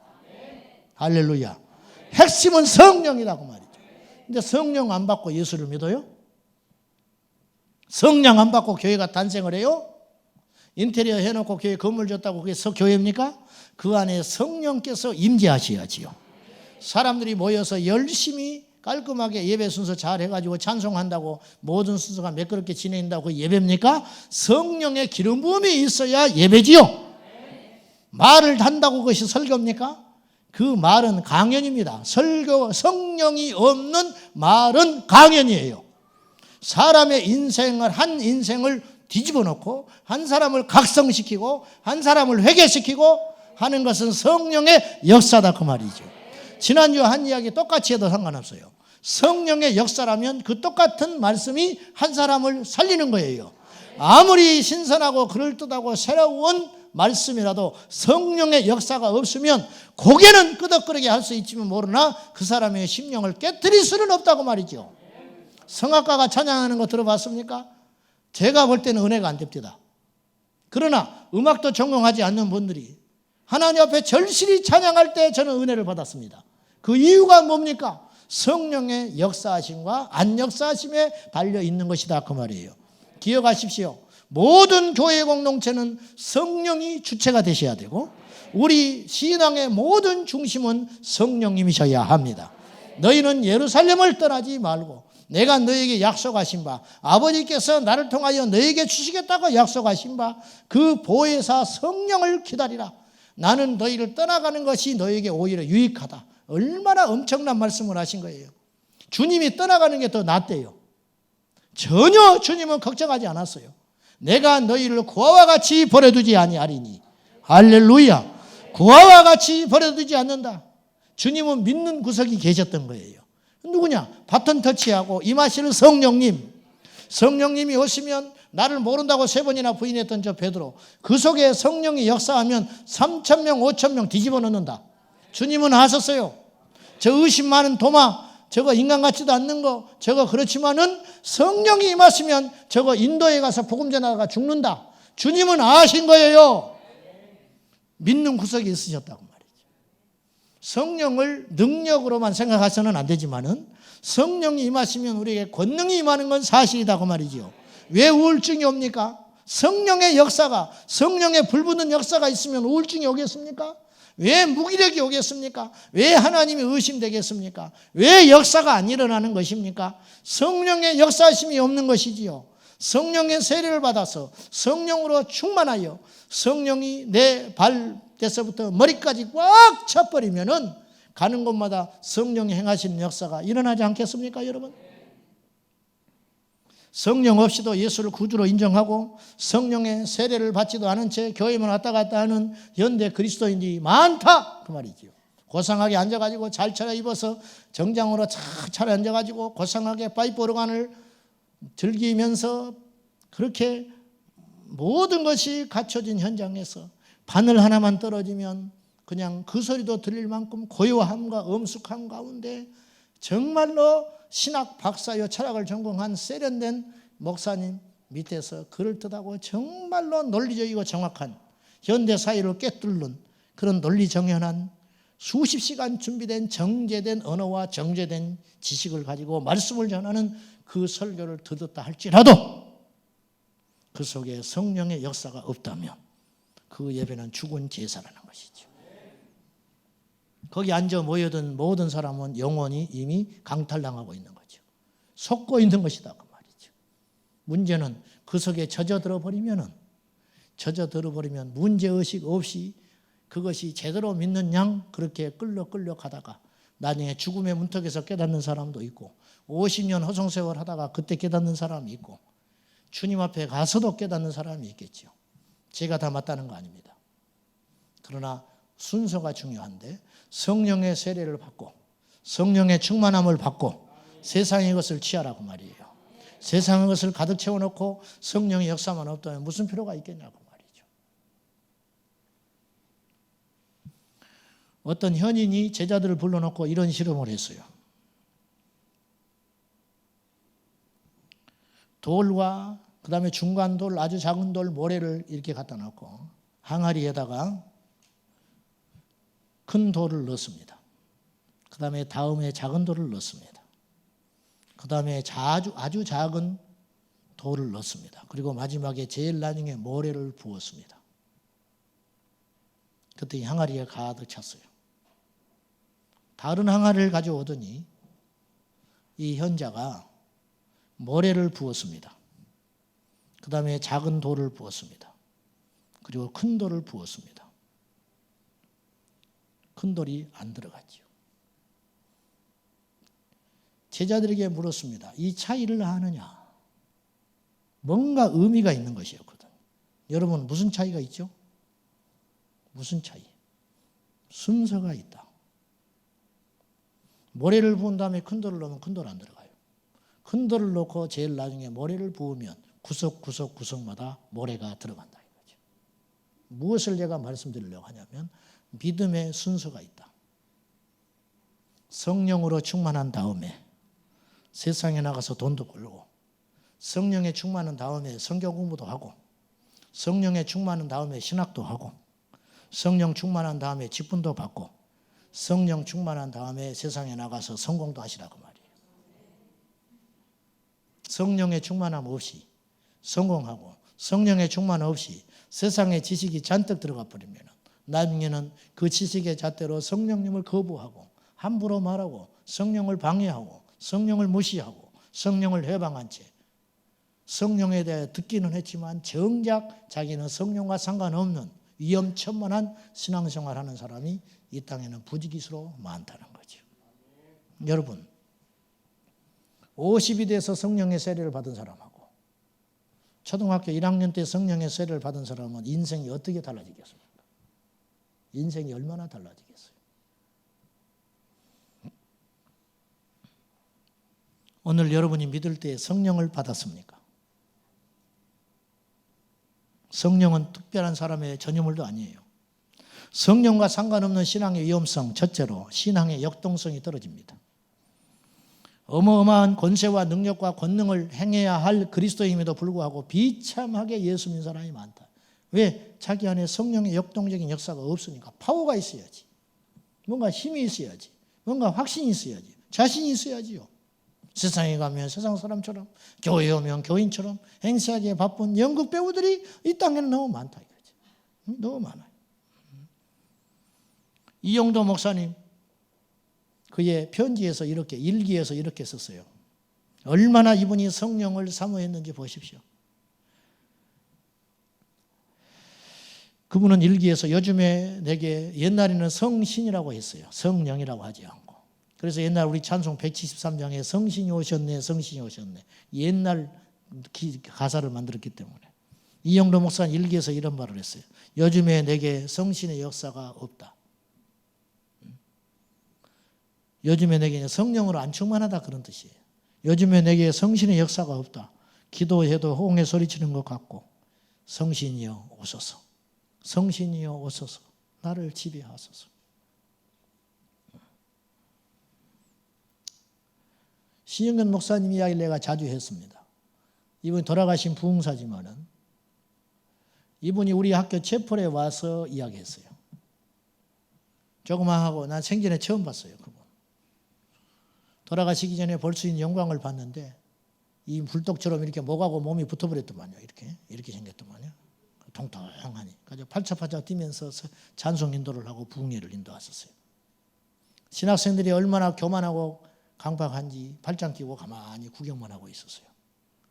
할렐루야. 핵심은 성령이다 그 말이죠. 근데 성령 안 받고 예수를 믿어요? 성령 안 받고 교회가 탄생을 해요? 인테리어 해놓고 교회 건물 줬다고 그게 교회입니까? 그 안에 성령께서 임재하셔야지요. 사람들이 모여서 열심히 깔끔하게 예배 순서 잘 해가지고 찬송한다고 모든 순서가 매끄럽게 진행된다고 그게 예배입니까? 성령의 기름 부음이 있어야 예배지요. 말을 한다고 그것이 설교입니까? 그 말은 강연입니다. 성령이 없는 말은 강연이에요. 사람의 인생을 한 인생을 뒤집어 놓고 한 사람을 각성시키고 한 사람을 회개시키고 하는 것은 성령의 역사다 그 말이죠. 지난주 한 이야기 똑같이 해도 상관없어요. 성령의 역사라면 그 똑같은 말씀이 한 사람을 살리는 거예요. 아무리 신선하고 그럴듯하고 새로운 말씀이라도 성령의 역사가 없으면 고개는 끄덕거리게 할 수 있지만 모르나 그 사람의 심령을 깨트릴 수는 없다고 말이죠. 성악가가 찬양하는 거 들어봤습니까? 제가 볼 때는 은혜가 안 됩니다. 그러나 음악도 전공하지 않는 분들이 하나님 앞에 절실히 찬양할 때 저는 은혜를 받았습니다. 그 이유가 뭡니까? 성령의 역사하심과 안 역사하심에 달려 있는 것이다 그 말이에요. 기억하십시오. 모든 교회 공동체는 성령이 주체가 되셔야 되고 우리 신앙의 모든 중심은 성령님이셔야 합니다. 너희는 예루살렘을 떠나지 말고 내가 너에게 약속하신 바 아버지께서 나를 통하여 너에게 주시겠다고 약속하신 바 그 보혜사 성령을 기다리라. 나는 너희를 떠나가는 것이 너에게 오히려 유익하다. 얼마나 엄청난 말씀을 하신 거예요. 주님이 떠나가는 게 더 낫대요. 전혀 주님은 걱정하지 않았어요. 내가 너희를 구화와 같이 버려두지 아니하리니. 할렐루야. 구화와 같이 버려두지 않는다. 주님은 믿는 구석이 계셨던 거예요. 누구냐? 바톤 터치하고 임하실 성령님. 성령님이 오시면 나를 모른다고 3번이나 부인했던 저 베드로, 그 속에 성령이 역사하면 3,000명 5,000명 뒤집어 놓는다. 주님은 하셨어요. 저 의심 많은 도마, 저거 인간 같지도 않는 거, 저거 그렇지만은 성령이 임하시면 저거 인도에 가서 복음 전하다가 죽는다. 주님은 아신 거예요. 믿는 구석이 있으셨다고 말이죠. 성령을 능력으로만 생각해서는 안 되지만은 성령이 임하시면 우리에게 권능이 임하는 건 사실이라고 말이죠. 왜 우울증이 옵니까? 성령의 역사가, 성령의 불붙는 역사가 있으면 우울증이 오겠습니까? 왜 무기력이 오겠습니까? 왜 하나님이 의심되겠습니까? 왜 역사가 안 일어나는 것입니까? 성령의 역사심이 없는 것이지요. 성령의 세례를 받아서 성령으로 충만하여 성령이 내 발에서부터 머리까지 꽉 차버리면은 가는 곳마다 성령이 행하시는 역사가 일어나지 않겠습니까, 여러분? 성령 없이도 예수를 구주로 인정하고 성령의 세례를 받지도 않은 채 교회만 왔다 갔다 하는 현대 그리스도인들이 많다 그 말이지요. 고상하게 앉아가지고 잘 차려입어서 정장으로 잘 앉아가지고 고상하게 파이프 오르간을 즐기면서 그렇게 모든 것이 갖춰진 현장에서 바늘 하나만 떨어지면 그냥 그 소리도 들릴 만큼 고요함과 엄숙함 가운데 정말로 신학 박사요 철학을 전공한 세련된 목사님 밑에서 그럴듯하고 정말로 논리적이고 정확한 현대 사회를 꿰뚫는 그런 논리정연한 수십 시간 준비된 정제된 언어와 정제된 지식을 가지고 말씀을 전하는 그 설교를 듣었다 할지라도 그 속에 성령의 역사가 없다면 그 예배는 죽은 제사라는 것이죠. 거기 앉아 모여든 모든 사람은 영혼이 이미 강탈당하고 있는 거죠. 속고 있는 것이다 그 말이죠. 문제는 그 속에 젖어들어 버리면 문제의식 없이 그것이 제대로 믿는 양 그렇게 끌려 가다가 나중에 죽음의 문턱에서 깨닫는 사람도 있고 50년 허송세월 하다가 그때 깨닫는 사람이 있고 주님 앞에 가서도 깨닫는 사람이 있겠죠. 제가 다 맞다는 거 아닙니다. 그러나 순서가 중요한데 성령의 세례를 받고 성령의 충만함을 받고 세상의 것을 취하라고 말이에요. 세상의 것을 가득 채워놓고 성령의 역사만 없다면 무슨 필요가 있겠냐고 말이죠. 어떤 현인이 제자들을 불러놓고 이런 실험을 했어요. 돌과 그 다음에 중간 돌, 아주 작은 돌, 모래를 이렇게 갖다 놓고 항아리에다가 큰 돌을 넣습니다. 그 다음에 작은 돌을 넣습니다. 그 다음에 아주 작은 돌을 넣습니다. 그리고 마지막에 제일 나중에 모래를 부었습니다. 그때 항아리에 가득 찼어요. 다른 항아리를 가져오더니 이 현자가 모래를 부었습니다. 그 다음에 작은 돌을 부었습니다. 그리고 큰 돌을 부었습니다. 큰 돌이 안 들어갔죠. 제자들에게 물었습니다. 이 차이를 아느냐? 뭔가 의미가 있는 것이었거든. 여러분 무슨 차이가 있죠? 무슨 차이? 순서가 있다. 모래를 부은 다음에 큰 돌을 넣으면 큰 돌 안 들어가요. 큰 돌을 넣고 제일 나중에 모래를 부으면 구석마다 모래가 들어간다 이거죠. 무엇을 제가 말씀드리려고 하냐면 믿음의 순서가 있다. 성령으로 충만한 다음에 세상에 나가서 돈도 벌고 성령에 충만한 다음에 성경 공부도 하고 성령에 충만한 다음에 신학도 하고 성령 충만한 다음에 직분도 받고 성령 충만한 다음에 세상에 나가서 성공도 하시라고 말이에요. 성령의 충만함 없이 성공하고 성령의 충만 없이 세상의 지식이 잔뜩 들어가 버리면 나중에는 그 지식의 잣대로 성령님을 거부하고 함부로 말하고 성령을 방해하고 성령을 무시하고 성령을 해방한 채 성령에 대해 듣기는 했지만 정작 자기는 성령과 상관없는 위험천만한 신앙생활하는 사람이 이 땅에는 부지기수로 많다는 거죠. 여러분, 50이 돼서 성령의 세례를 받은 사람하고 초등학교 1학년 때 성령의 세례를 받은 사람은 인생이 어떻게 달라지겠습니까? 인생이 얼마나 달라지겠어요? 오늘 여러분이 믿을 때 성령을 받았습니까? 성령은 특별한 사람의 전유물도 아니에요. 성령과 상관없는 신앙의 위험성, 첫째로 신앙의 역동성이 떨어집니다. 어마어마한 권세와 능력과 권능을 행해야 할 그리스도임에도 불구하고 비참하게 예수 믿는 사람이 많다. 왜? 자기 안에 성령의 역동적인 역사가 없으니까. 파워가 있어야지. 뭔가 힘이 있어야지. 뭔가 확신이 있어야지. 자신이 있어야지요. 세상에 가면 세상 사람처럼, 교회에 오면 교인처럼 행세하기에 바쁜 연극 배우들이 이 땅에는 너무 많다 이거지. 너무 많아요. 이영도 목사님 그의 편지에서 이렇게, 일기에서 이렇게 썼어요. 얼마나 이분이 성령을 사모했는지 보십시오. 그분은 일기에서 요즘에 내게 옛날에는 성신이라고 했어요. 성령이라고 하지 않고. 그래서 옛날 우리 찬송 173장에 성신이 오셨네, 성신이 오셨네. 옛날 가사를 만들었기 때문에. 이영도 목사는 일기에서 이런 말을 했어요. 요즘에 내게 성신의 역사가 없다. 요즘에 내게 성령으로 안 충만하다 그런 뜻이에요. 요즘에 내게 성신의 역사가 없다. 기도해도 호응에 소리치는 것 같고 성신이여 오소서. 성신이여 오소서. 나를 지배하소서. 신영근 목사님 이야기를 내가 자주 했습니다. 이분이 돌아가신 부흥사지만은 이분이 우리 학교 채플에 와서 이야기했어요. 조그만 하고 난 생전에 처음 봤어요. 그분. 돌아가시기 전에 볼 수 있는 영광을 봤는데 이 불독처럼 이렇게 목하고 몸이 붙어버렸더만요. 이렇게 생겼더만요. 통통하니. 그래서 팔짝팔짝 뛰면서 찬송 인도를 하고 부흥회를 인도했었어요. 신학생들이 얼마나 교만하고 강박한지 팔짱 끼고 가만히 구경만 하고 있었어요.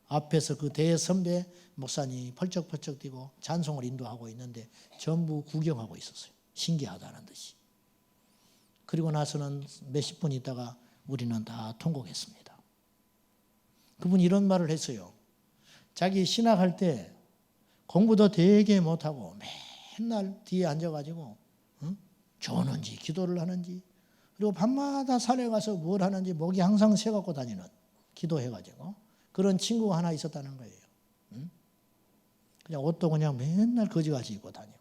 앞에서 그 대선배 목사님이 펄쩍펄쩍 뛰고 찬송을 인도하고 있는데 전부 구경하고 있었어요. 신기하다는 듯이. 그리고 나서는 몇십 분 있다가 우리는 다 통곡했습니다. 그분이 이런 말을 했어요. 자기 신학할 때 공부도 되게 못하고 맨날 뒤에 앉아가지고 조는지 기도를 하는지 그리고 밤마다 산에 가서 뭘 하는지 목이 항상 새갖고 다니는 기도해가지고 그런 친구가 하나 있었다는 거예요. 그냥 옷도 그냥 맨날 거지같이 입고 다니고.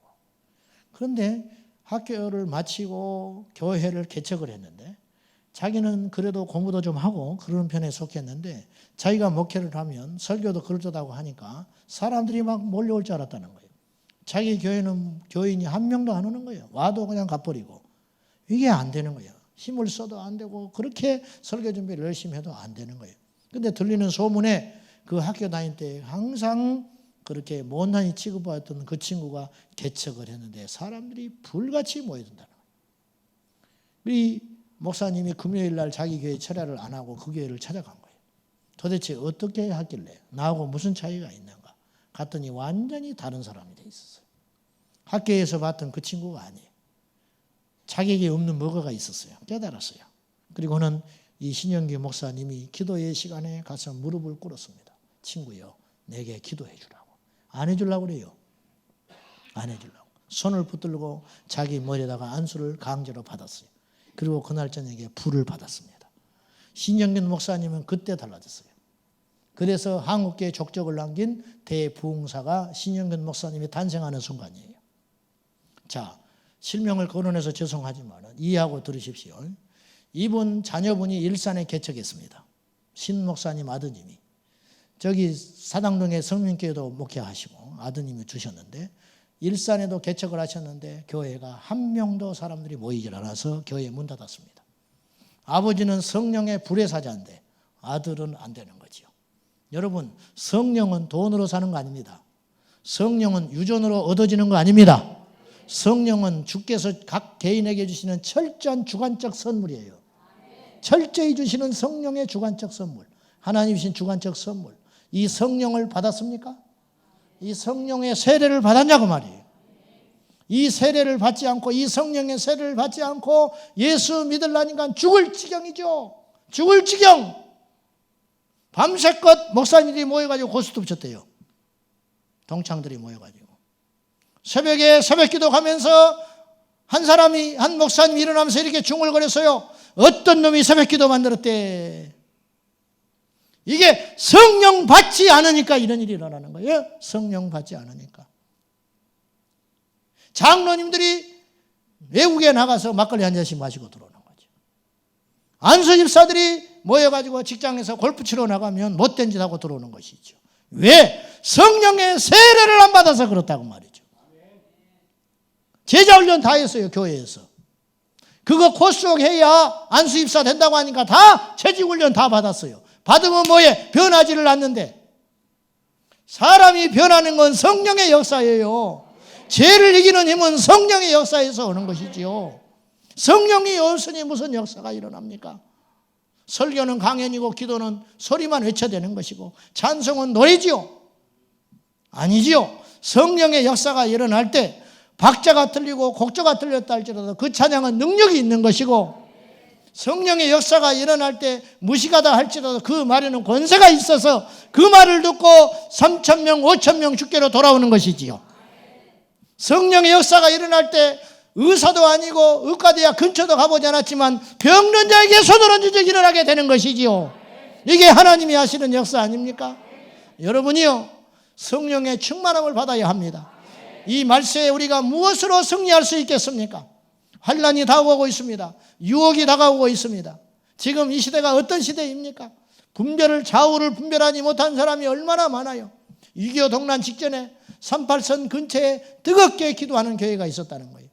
그런데 학교를 마치고 교회를 개척을 했는데 자기는 그래도 공부도 좀 하고 그런 편에 속했는데 자기가 목회를 하면 설교도 그럴듯하고 하니까 사람들이 막 몰려올 줄 알았다는 거예요. 자기 교회는 교인이 한 명도 안 오는 거예요. 와도 그냥 가버리고. 이게 안 되는 거예요. 힘을 써도 안 되고 그렇게 설교 준비를 열심히 해도 안 되는 거예요. 근데 들리는 소문에 그 학교 다닐 때 항상 그렇게 못난이 취급받았던 그 친구가 개척을 했는데 사람들이 불같이 모여든다는 거예요. 우리 목사님이 금요일 날 자기 교회 철야를 안 하고 그 교회를 찾아간 거예요. 도대체 어떻게 하길래 나하고 무슨 차이가 있는가 갔더니 완전히 다른 사람이 돼 있었어요. 학교에서 봤던 그 친구가 아니에요. 자기에게 없는 뭐가 있었어요. 깨달았어요. 그리고는 이 신영기 목사님이 기도의 시간에 가서 무릎을 꿇었습니다. 친구요, 내게 기도해 주라고. 안 해주려고 그래요. 안 해주려고. 손을 붙들고 자기 머리에다가 안수를 강제로 받았어요. 그리고 그날 저녁에 불을 받았습니다. 신영균 목사님은 그때 달라졌어요. 그래서 한국계의 족적을 남긴 대부흥사가 신영균 목사님이 탄생하는 순간이에요. 자, 실명을 거론해서 죄송하지만 이해하고 들으십시오. 이분 자녀분이 일산에 개척했습니다. 신 목사님 아드님이. 저기 사당동에 성민교회도 목회하시고 아드님이 주셨는데 일산에도 개척을 하셨는데 교회가 한 명도 사람들이 모이질 않아서 교회 문 닫았습니다. 아버지는 성령의 불의 사자인데 아들은 안 되는 거지요. 여러분, 성령은 돈으로 사는 거 아닙니다. 성령은 유전으로 얻어지는 거 아닙니다. 성령은 주께서 각 개인에게 주시는 철저한 주관적 선물이에요. 철저히 주시는 성령의 주관적 선물, 하나님 주신 주관적 선물. 이 성령을 받았습니까? 이 성령의 세례를 받았냐고 말이에요. 이 세례를 받지 않고, 이 성령의 세례를 받지 않고 예수 믿으려니까 죽을 지경이죠. 죽을 지경. 밤새껏 목사님들이 모여가지고 고스톱 쳤대요. 동창들이 모여가지고 새벽에 새벽기도 가면서 한 목사님이 일어나면서 이렇게 중얼거렸어요. 어떤 놈이 새벽기도 만들었대. 이게 성령 받지 않으니까 이런 일이 일어나는 거예요. 성령 받지 않으니까. 장로님들이 외국에 나가서 막걸리 한 잔씩 마시고 들어오는 거죠. 안수 집사들이 모여가지고 직장에서 골프 치러 나가면 못된 짓 하고 들어오는 것이죠. 왜? 성령의 세례를 안 받아서 그렇다고 말이죠. 제자훈련 다 했어요, 교회에서. 그거 코스록 해야 안수 입사 된다고 하니까 다 채직훈련 다 받았어요. 받으면 뭐해? 변하지를 않는데. 사람이 변하는 건 성령의 역사예요. 죄를 이기는 힘은 성령의 역사에서 오는 것이지요. 성령이 없으니 무슨 역사가 일어납니까? 설교는 강연이고 기도는 소리만 외쳐대는 것이고 찬송은 노래지요. 아니지요. 성령의 역사가 일어날 때 박자가 틀리고 곡조가 틀렸다 할지라도 그 찬양은 능력이 있는 것이고, 성령의 역사가 일어날 때 무식하다 할지라도 그 말에는 권세가 있어서 그 말을 듣고 3,000명 5,000명 주께로 돌아오는 것이지요. 성령의 역사가 일어날 때 의사도 아니고 의과대학 근처도 가보지 않았지만 병든 자에게 손을 얹은 적이 일어나게 되는 것이지요. 이게 하나님이 하시는 역사 아닙니까? 여러분이요, 성령의 충만함을 받아야 합니다. 이 말세에 우리가 무엇으로 승리할 수 있겠습니까? 환난이 다가오고 있습니다. 유혹이 다가오고 있습니다. 지금 이 시대가 어떤 시대입니까? 좌우를 분별하지 못한 사람이 얼마나 많아요. 6.25 동란 직전에 38선 근처에 뜨겁게 기도하는 교회가 있었다는 거예요.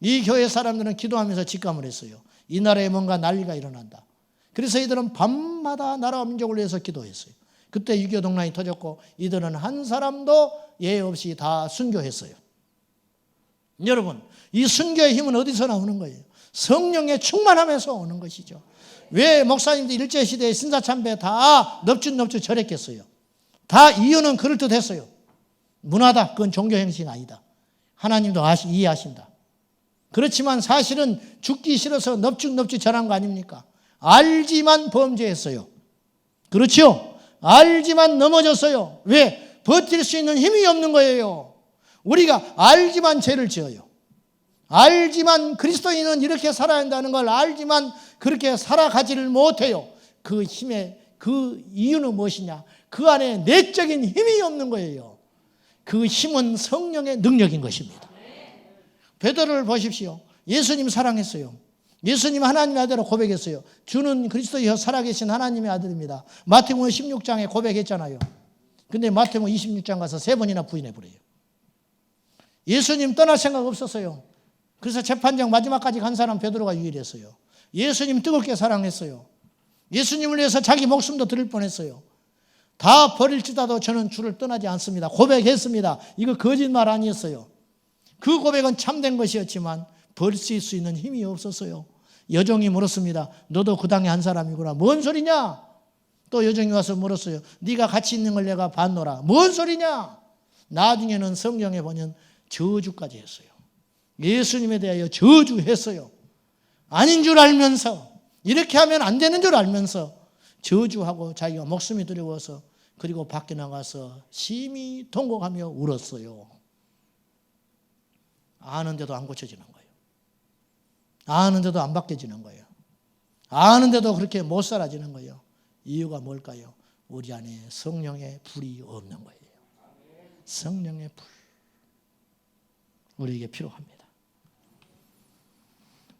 이 교회 사람들은 기도하면서 직감을 했어요. 이 나라에 뭔가 난리가 일어난다. 그래서 이들은 밤마다 나라와 민족을 위해서 기도했어요. 그때 6.25 동란이 터졌고 이들은 한 사람도 예외 없이 다 순교했어요. 여러분, 이 순교의 힘은 어디서 나오는 거예요? 성령의 충만함에서 오는 것이죠. 왜 목사님들 일제시대에 신사참배 다 넙죽넙죽 절했겠어요? 다 이유는 그럴듯했어요. 문화다. 그건 종교 행위가 아니다. 하나님도 이해하신다. 그렇지만 사실은 죽기 싫어서 넙죽넙죽 절한 거 아닙니까? 알지만 범죄했어요. 그렇죠? 알지만 넘어졌어요. 왜? 버틸 수 있는 힘이 없는 거예요. 우리가 알지만 죄를 지어요. 알지만 그리스도인은 이렇게 살아야 한다는 걸 알지만 그렇게 살아가지를 못해요. 그 힘의 그 이유는 무엇이냐? 그 안에 내적인 힘이 없는 거예요. 그 힘은 성령의 능력인 것입니다. 베드로를 보십시오. 예수님 사랑했어요. 예수님 하나님의 아들로 고백했어요. 주는 그리스도여 살아계신 하나님의 아들입니다. 마태복음 16장에 고백했잖아요. 근데 마태복음 26장 가서 3번이나 부인해버려요. 예수님 떠날 생각 없었어요. 그래서 재판장 마지막까지 간 사람 베드로가 유일했어요. 예수님 뜨겁게 사랑했어요. 예수님을 위해서 자기 목숨도 드릴 뻔했어요. 다 버릴지라도 저는 주를 떠나지 않습니다. 고백했습니다. 이거 거짓말 아니었어요. 그 고백은 참된 것이었지만 버릴 수 있는 힘이 없었어요. 여종이 물었습니다. 너도 그 당의 한 사람이구나. 뭔 소리냐? 또 여종이 와서 물었어요. 네가 같이 있는 걸 내가 봤노라. 뭔 소리냐? 나중에는 성경에 보면 저주까지 했어요. 예수님에 대하여 저주했어요. 아닌 줄 알면서, 이렇게 하면 안 되는 줄 알면서 저주하고 자기가 목숨이 두려워서 그리고 밖에 나가서 심히 통곡하며 울었어요. 아는데도 안 고쳐지는 거예요. 아는데도 안 바뀌어지는 거예요. 아는데도 그렇게 못 살아지는 거예요. 이유가 뭘까요? 우리 안에 성령의 불이 없는 거예요. 성령의 불. 우리에게 필요합니다.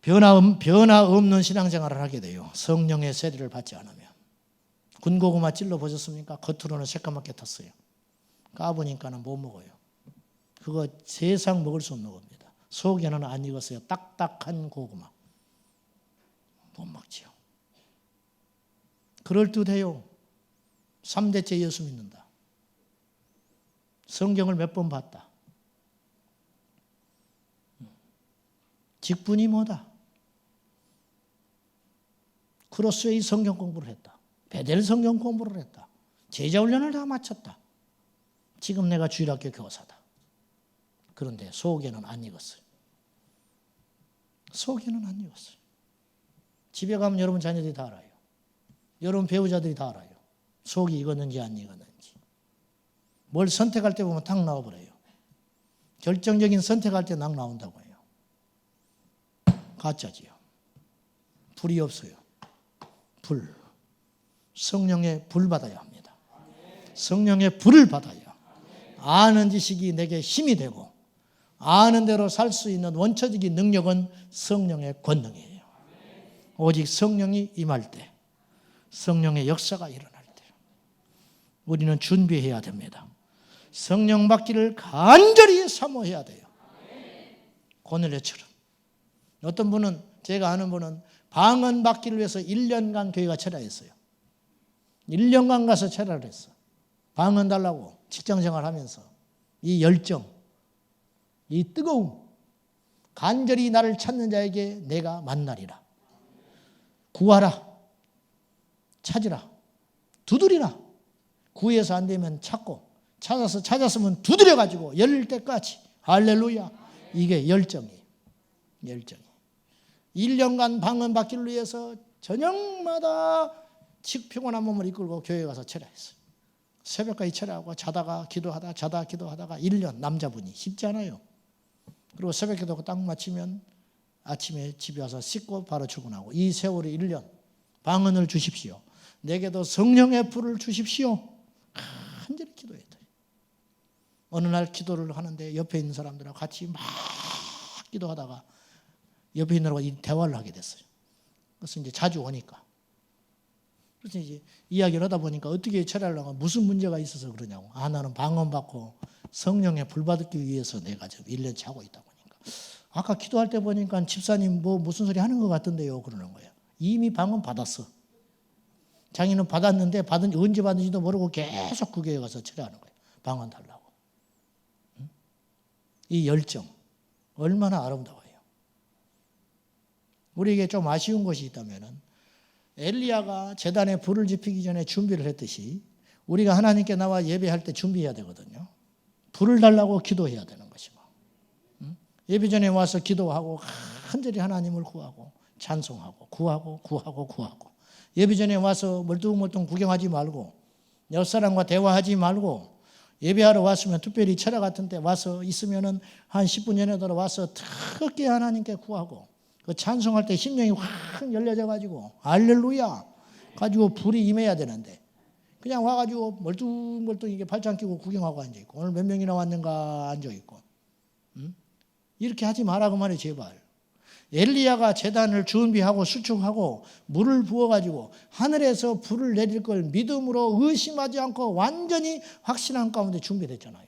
변화 없는 신앙생활을 하게 돼요. 성령의 세례를 받지 않으면. 군고구마 찔러 보셨습니까? 겉으로는 새까맣게 탔어요. 까보니까는 못 먹어요. 그거 세상 먹을 수 없는 겁니다. 속에는 안 익었어요. 딱딱한 고구마. 못 먹지요. 그럴듯해요. 3대째 예수 믿는다. 성경을 몇 번 봤다. 직분이 뭐다? 크로스웨이 성경 공부를 했다. 베델 성경 공부를 했다. 제자훈련을 다 마쳤다. 지금 내가 주일학교 교사다. 그런데 속에는 안 익었어요. 속에는 안 익었어요. 집에 가면 여러분 자녀들이 다 알아요. 여러분 배우자들이 다 알아요. 속이 익었는지 안 익었는지. 뭘 선택할 때 보면 탁 나와버려요. 결정적인 선택할 때 딱 나온다고 해요. 가짜지요. 불이 없어요. 불. 성령의 불 받아야 합니다. 성령의 불을 받아야. 아는 지식이 내게 힘이 되고 아는 대로 살 수 있는 원초적인 능력은 성령의 권능이에요. 오직 성령이 임할 때, 성령의 역사가 일어날 때 우리는 준비해야 됩니다. 성령 받기를 간절히 사모해야 돼요. 고넬료처럼. 어떤 분은, 제가 아는 분은 방언 받기를 위해서 1년간 교회가 철야했어요. 1년간 가서 철야를 했어. 방언 달라고 직장생활 하면서. 이 열정, 이 뜨거움, 간절히 나를 찾는 자에게 내가 만나리라. 구하라, 찾으라, 두드리라. 구해서 안 되면 찾고, 찾았으면 두드려가지고 열릴 때까지. 할렐루야. 이게 열정이에요. 열정이. 1년간 방언 받기를 위해서 저녁마다 피곤한 몸을 이끌고 교회에 가서 철야했어요. 새벽까지 철야하고 자다가 기도하다가 1년. 남자분이 쉽지 않아요. 그리고 새벽 기도가 딱 마치면 아침에 집에 와서 씻고 바로 출근하고. 이 세월이 1년. 방언을 주십시오. 내게도 성령의 불을 주십시오. 간절히 기도했다. 어느 날 기도를 하는데 옆에 있는 사람들하고 같이 막 기도하다가 옆에 있느라고 대화를 하게 됐어요. 그래서 이제 자주 오니까. 그래서 이제 이야기를 하다 보니까 어떻게 철야를 하고 무슨 문제가 있어서 그러냐고. 나는 방언 받고 성령의 불 받기 위해서 내가 지금 1년째 하고 있다고 하니까. 아까 기도할 때 보니까 집사님 뭐 무슨 소리 하는 것 같던데요. 그러는 거예요. 이미 방언 받았어. 자기는 받았는데 언제 받은지도 모르고 계속 그 교회에 가서 철야하는 거예요. 방언 달라고. 이 열정 얼마나 아름다워요. 우리에게 좀 아쉬운 것이 있다면 엘리야가 제단에 불을 지피기 전에 준비를 했듯이 우리가 하나님께 나와 예배할 때 준비해야 되거든요. 불을 달라고 기도해야 되는 것이고, 예배 전에 와서 기도하고 간절히 하나님을 구하고 찬송하고 구하고 예배 전에 와서 멀뚱멀뚱 구경하지 말고 옆 사람과 대화하지 말고 예배하러 왔으면 특별히 철야 같은 때 와서 있으면은 한 10분 전에 들어와서 특히 하나님께 구하고 그 찬송할 때 심령이 확 열려져 가지고 할렐루야 가지고 불이 임해야 되는데 그냥 와가지고 멀뚱멀뚱 이게 발짱 끼고 구경하고 앉아 있고 오늘 몇 명이나 왔는가 앉아 있고 이렇게 하지 마라 그 말이에요. 제발. 엘리야가 제단을 준비하고 수축하고 물을 부어가지고 하늘에서 불을 내릴 걸 믿음으로 의심하지 않고 완전히 확신한 가운데 준비됐잖아요.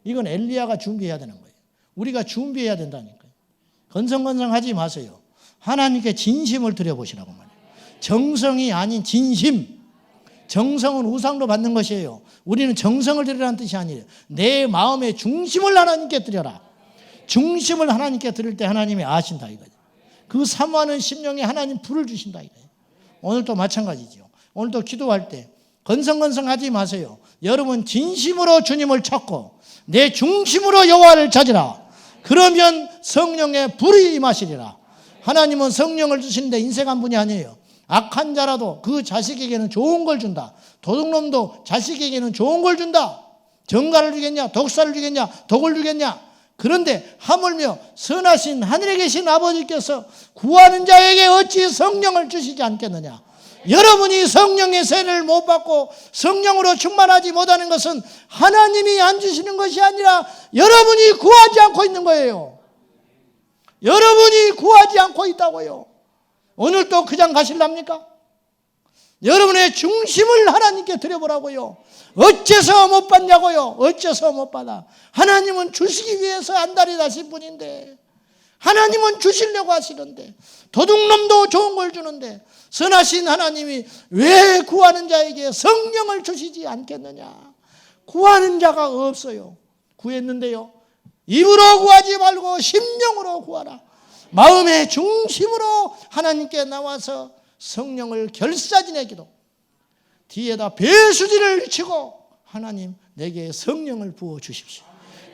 이건 엘리야가 준비해야 되는 거예요. 우리가 준비해야 된다니까요. 건성건성하지 마세요. 하나님께 진심을 드려보시라고 말이에요. 정성이 아닌 진심. 정성은 우상으로 받는 것이에요. 우리는 정성을 드리라는 뜻이 아니에요. 내 마음의 중심을 하나님께 드려라. 중심을 하나님께 드릴 때 하나님이 아신다 이거죠. 그 사모하는 심령에 하나님 불을 주신다 이거예요. 오늘도 마찬가지죠. 오늘도 기도할 때 건성건성하지 마세요. 여러분 진심으로 주님을 찾고 내 중심으로 여호와를 찾으라. 그러면 성령의 불이 임하시리라. 하나님은 성령을 주시는데 인색한 분이 아니에요. 악한 자라도 그 자식에게는 좋은 걸 준다. 도둑놈도 자식에게는 좋은 걸 준다. 정가를 주겠냐, 독사를 주겠냐, 독을 주겠냐. 그런데 하물며 선하신 하늘에 계신 아버지께서 구하는 자에게 어찌 성령을 주시지 않겠느냐. 여러분이 성령의 세례를 못 받고 성령으로 충만하지 못하는 것은 하나님이 안 주시는 것이 아니라 여러분이 구하지 않고 있는 거예요. 여러분이 구하지 않고 있다고요. 오늘 또 그냥 가실랍니까? 여러분의 중심을 하나님께 드려보라고요. 어째서 못 받냐고요. 어째서 못 받아. 하나님은 주시기 위해서 안달이 나신 분인데, 하나님은 주시려고 하시는데, 도둑놈도 좋은 걸 주는데, 선하신 하나님이 왜 구하는 자에게 성령을 주시지 않겠느냐? 구하는 자가 없어요. 구했는데요, 입으로 구하지 말고 심령으로 구하라. 마음의 중심으로 하나님께 나와서 성령을 결사진의 기도, 뒤에다 배수지를 치고 하나님 내게 성령을 부어 주십시오.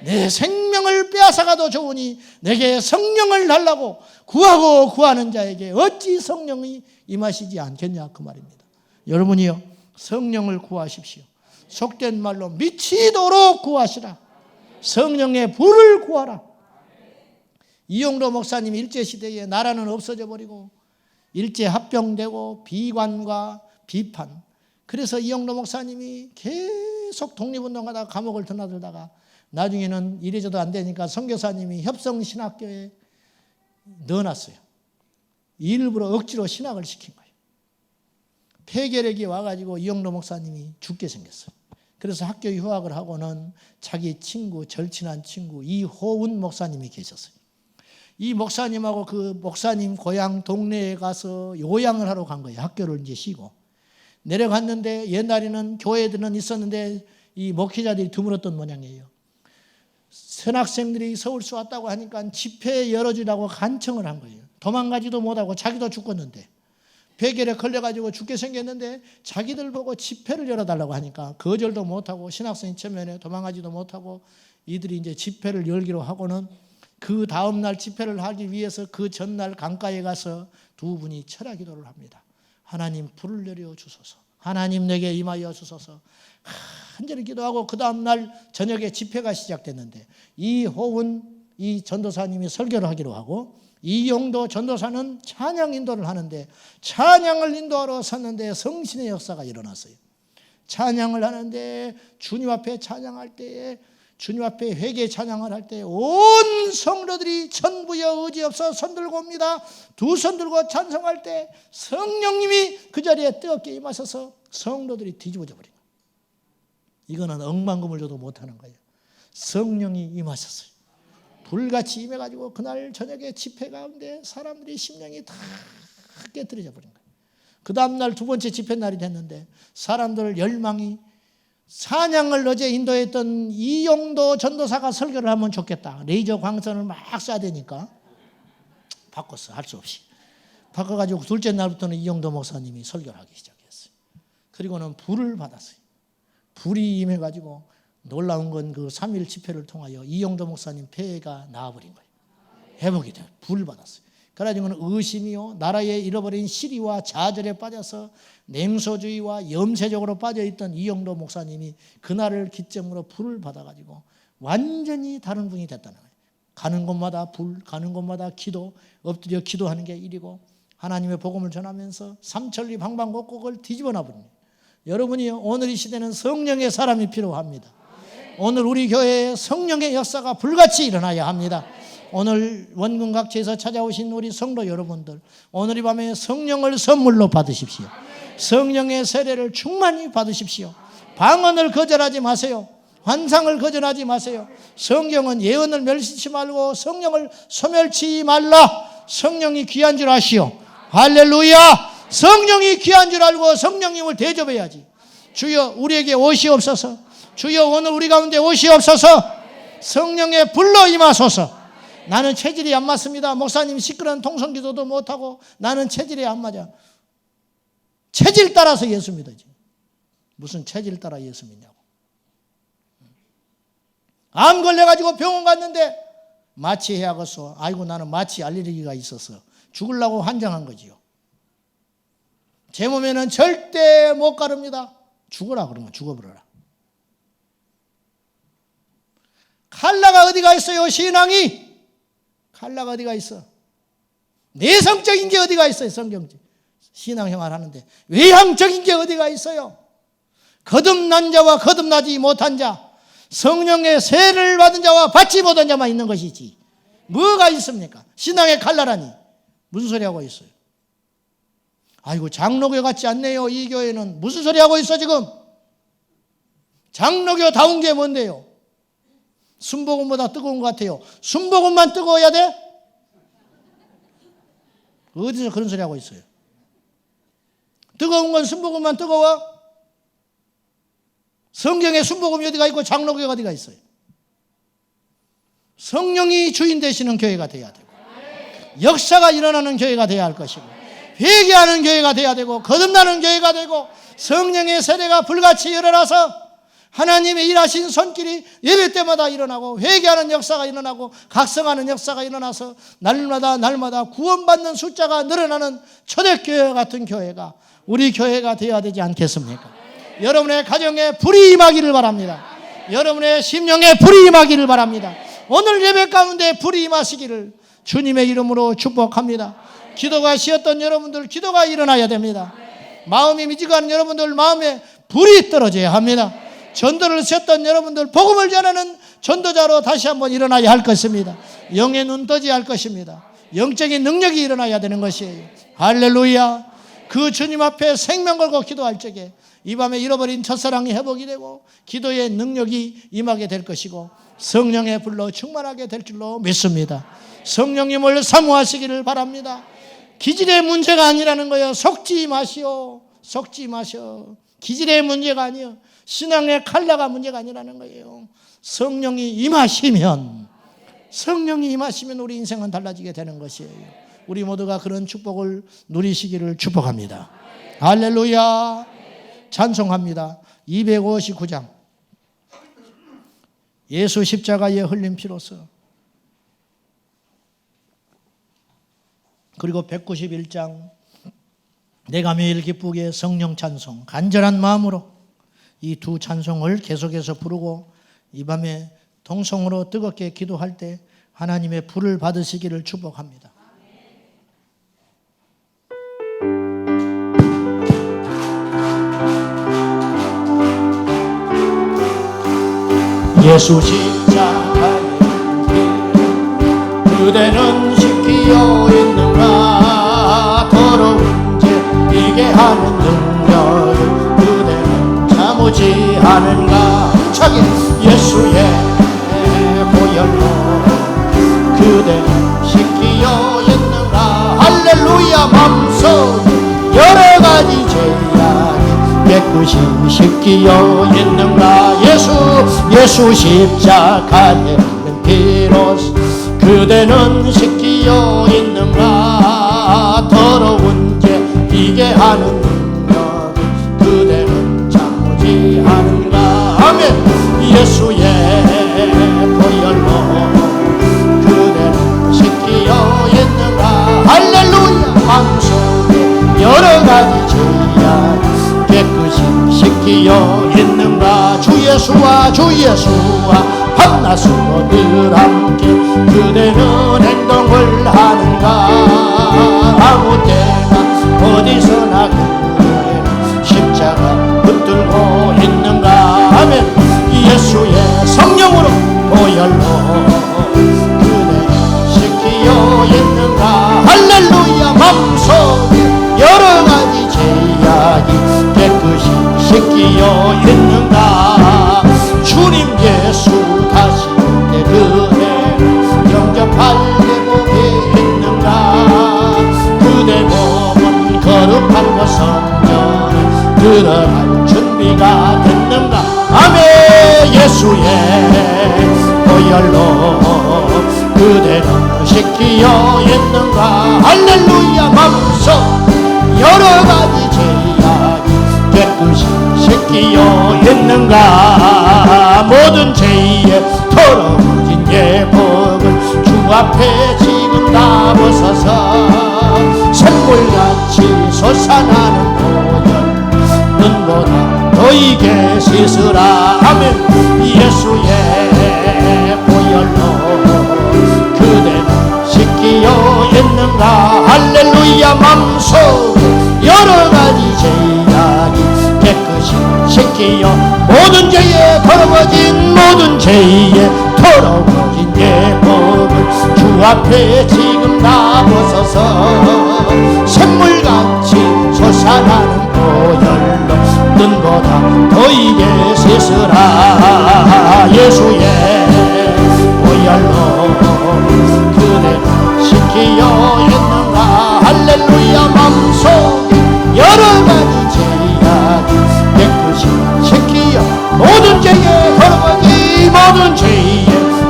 내 생명을 빼앗아가도 좋으니 내게 성령을 달라고 구하고 구하는 자에게 어찌 성령이 임하시지 않겠냐, 그 말입니다. 여러분이요, 성령을 구하십시오. 속된 말로 미치도록 구하시라. 성령의 불을 구하라. 이용도 목사님이 일제시대에 나라는 없어져 버리고 일제 합병되고 비관과 비판, 그래서 이용도 목사님이 계속 독립운동하다가 감옥을 드나들다가 나중에는 이래저도 안 되니까 선교사님이 협성신학교에 넣어놨어요. 일부러 억지로 신학을 시킨 거예요. 폐결핵이 와가지고 이용도 목사님이 죽게 생겼어요. 그래서 학교 휴학을 하고는 자기 친구, 절친한 친구 이호운 목사님이 계셨어요. 이 목사님하고 그 목사님 고향 동네에 가서 요양을 하러 간 거예요. 학교를 이제 쉬고 내려갔는데, 옛날에는 교회들은 있었는데 이 목회자들이 드물었던 모양이에요. 선학생들이 서울서 왔다고 하니까 집회 열어주라고 간청을 한 거예요. 도망가지도 못하고 자기도 죽었는데, 폐결에 걸려가지고 죽게 생겼는데 자기들 보고 집회를 열어달라고 하니까 거절도 못하고 신학생 체면에 도망가지도 못하고 이들이 이제 집회를 열기로 하고는 그 다음날 집회를 하기 위해서 그 전날 강가에 가서 두 분이 철야 기도를 합니다. 하나님 불을 내려 주소서, 하나님 내게 임하여 주소서 간절히 기도하고 그 다음날 저녁에 집회가 시작됐는데 이호운 이 전도사님이 설교를 하기로 하고 이용도 전도사는 찬양 인도를 하는데, 찬양을 인도하러 섰는데 성신의 역사가 일어났어요. 찬양을 하는데 주님 앞에 찬양할 때에, 주님 앞에 회개 찬양을 할 때 온 성도들이 천부여 의지 없어 손 들고 옵니다. 두 손 들고 찬송할 때 성령님이 그 자리에 뜨겁게 임하셔서 성도들이 뒤집어져 버린 거예요. 이거는 억만금을 줘도 못하는 거예요. 성령이 임하셨어요. 불같이 임해가지고 그날 저녁에 집회 가운데 사람들이 심령이 다 깨뜨려져 버린 거예요. 그 다음날 두 번째 집회 날이 됐는데 사람들 열망이, 찬양을 어제 인도했던 이용도 전도사가 설교를 하면 좋겠다. 레이저 광선을 막 쏴야 되니까 바꿨어. 할 수 없이 바꿔가지고 둘째 날부터는 이용도 목사님이 설교를 하기 시작했어요. 그리고는 불을 받았어요. 불이 임해가지고 놀라운 건 그 3일 집회를 통하여 이용도 목사님 폐가 나아버린 거예요. 회복이 돼요. 불을 받았어요. 그래가지고는 의심이요, 나라에 잃어버린 시리와 좌절에 빠져서 냉소주의와 염세적으로 빠져있던 이용도 목사님이 그날을 기점으로 불을 받아가지고 완전히 다른 분이 됐다는 거예요. 가는 곳마다 불, 가는 곳마다 기도, 엎드려 기도하는 게 일이고 하나님의 복음을 전하면서 삼천리 방방곡곡을 뒤집어 놔버린 거예요. 여러분이요, 오늘 이 시대는 성령의 사람이 필요합니다. 오늘 우리 교회에 성령의 역사가 불같이 일어나야 합니다. 오늘 원군 각지에서 찾아오신 우리 성도 여러분들, 오늘 이 밤에 성령을 선물로 받으십시오. 성령의 세례를 충만히 받으십시오. 방언을 거절하지 마세요. 환상을 거절하지 마세요. 성경은 예언을 멸시치 말고 성령을 소멸치 말라. 성령이 귀한 줄 아시오. 할렐루야. 성령이 귀한 줄 알고 성령님을 대접해야지. 주여 우리에게 오시옵소서. 주여 오늘 우리 가운데 오시옵소서. 성령의 불로 임하소서. 나는 체질이 안 맞습니다. 목사님 시끄러운 통성기도도 못하고 나는 체질이 안 맞아. 체질 따라서 예수 믿어야지. 무슨 체질 따라 예수 믿냐고. 암 걸려가지고 병원 갔는데 마취해야겠어. 아이고 나는 마취 알레르기가 있어서 죽으려고 환장한 거지요. 제 몸에는 절대 못 가릅니다. 죽어라 그러면 죽어버려라. 칼라가 어디가 있어요? 신앙이 칼라가 어디가 있어? 내성적인 게 어디가 있어요? 성경적 신앙생활 하는데 외향적인 게 어디가 있어요? 거듭난 자와 거듭나지 못한 자, 성령의 세례를 받은 자와 받지 못한 자만 있는 것이지 뭐가 있습니까? 신앙의 칼라라니 무슨 소리 하고 있어요? 아이고 장로교 같지 않네요. 이 교회는 무슨 소리 하고 있어 지금? 장로교다운 게 뭔데요? 순복음보다 뜨거운 것 같아요. 순복음만 뜨거워야 돼? 어디서 그런 소리 하고 있어요? 뜨거운 건 순복음만 뜨거워? 성경에 순복음이 어디가 있고 장로교가 어디가 있어요? 성령이 주인 되시는 교회가 돼야 되고, 역사가 일어나는 교회가 돼야 할 것이고, 회개하는 교회가 돼야 되고, 거듭나는 교회가 되고, 성령의 세례가 불같이 일어나서 하나님의 일하신 손길이 예배 때마다 일어나고, 회개하는 역사가 일어나고, 각성하는 역사가 일어나서 날마다 구원받는 숫자가 늘어나는 초대교회 같은 교회가 우리 교회가 되어야 되지 않겠습니까? 여러분의 가정에 불이 임하기를 바랍니다. 여러분의 심령에 불이 임하기를 바랍니다. 오늘 예배 가운데 불이 임하시기를 주님의 이름으로 축복합니다. 기도가 쉬었던 여러분들, 기도가 일어나야 됩니다. 마음이 미지근한 여러분들, 마음에 불이 떨어져야 합니다. 전도를 쉬었던 여러분들, 복음을 전하는 전도자로 다시 한번 일어나야 할 것입니다. 영의 눈 떠져야 할 것입니다. 영적인 능력이 일어나야 되는 것이에요. 할렐루야. 그 주님 앞에 생명 걸고 기도할 적에 이 밤에 잃어버린 첫사랑이 회복이 되고, 기도의 능력이 임하게 될 것이고, 성령의 불로 충만하게 될 줄로 믿습니다. 성령님을 사모하시기를 바랍니다. 기질의 문제가 아니라는 거예요. 속지 마시오. 속지 마시오. 기질의 문제가 아니에요. 신앙의 칼라가 문제가 아니라는 거예요. 성령이 임하시면 우리 인생은 달라지게 되는 것이에요. 우리 모두가 그런 축복을 누리시기를 축복합니다. 할렐루야. 찬송합니다. 259장. 예수 십자가에 흘린 피로써. 그리고 191장. 내가 매일 기쁘게 성령 찬송. 간절한 마음으로 이 두 찬송을 계속해서 부르고 이 밤에 동성으로 뜨겁게 기도할 때 하나님의 불을 받으시기를 축복합니다. 예수 십자가의 피, 그대는 지키어 있는가? 더러운 죄 이게 하는 능력을 그대는 참으지 않은가? 차기 예수의 보혈로 그대는 지키어 있는가? 할렐루야. 맘속 여러 가지 죄악이 깨끗이 씻기어 있는가? 예수 십자가에 흘린 피로써 그대는 씻기어 있는가? 더러운 죄 이게 하는 능력 그대는 참지 않은가? 아멘. 예수의 보혈로 그대는 씻기어 있는가? 할렐루야. 마음속에 여러 가지 죄악 깨끗이 씻기어 있는가? 주 예수와 밤낮으로 늘 함께 그대는 행동을 하는가? 아무 때나 어디서나 그대는 십자가 붙들고 있는가? 아멘. 예수의 성령으로 보혈로 그대는 씻기어 있는가? 할렐루야. 맘속에 여러 가지 죄악이 깨끗이 씻기어 있는가? 주님 예수 다시 내 그대 영접할 대목이 있는가? 그대 몸은 거룩한 곳 성전에 들어갈 준비가 됐는가? 아멘. 예수의 보혈로 그대는 씻기어 있는가? 할렐루야. 맘속 여러 가지 죄악이 깨끗이 씻기어 있는가? 모든 죄의 더러워진 예복을 주 앞에 지금 다 벗어서 샘물같이 솟아나는 보혈 눈보다 너에게 씻으라. 아멘. 예수의 보혈로 그대는 씻기어 있는가? 할렐루야. 맘속 여러 가지 죄악이 깨끗이 씻기어 모든 죄에 더러워진 예복을 주 앞에 지금 다 벗어서 샘물같이 솟아나는 보혈로 눈보다 너에게 씻으라. 예수의 보혈로 그대는 씻기어 있는가? 할렐루야. 맘속 여러 가지 모든 죄에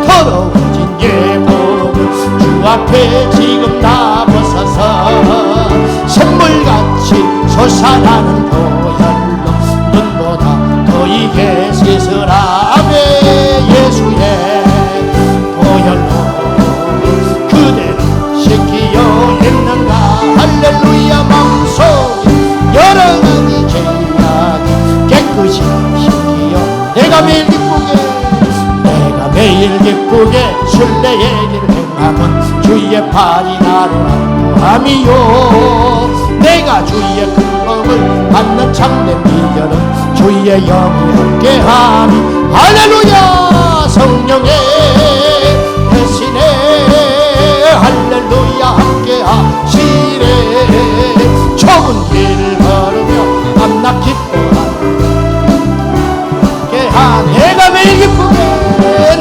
더러워진 예복을 주 앞에 지금 다 벗어서 선물같이 솟아나는 보혈로 눈보다 더 이게 씻으라매 예수의 보혈로 그대를 씻기어 있는가 할렐루야 마음속에 여러 가지 죄악이 깨끗이 씻기어 내가 매일 기쁘게 순례의 길을 행하면 주의 팔이 나를 안보함이요 내가 주의 큰 법을 받는 참된 비결은 주의 영이 함께함이 할렐루야 성령의 대신에 할렐루야 함께하시네 좁은 길을 걸으며 밤낮 기뻐하는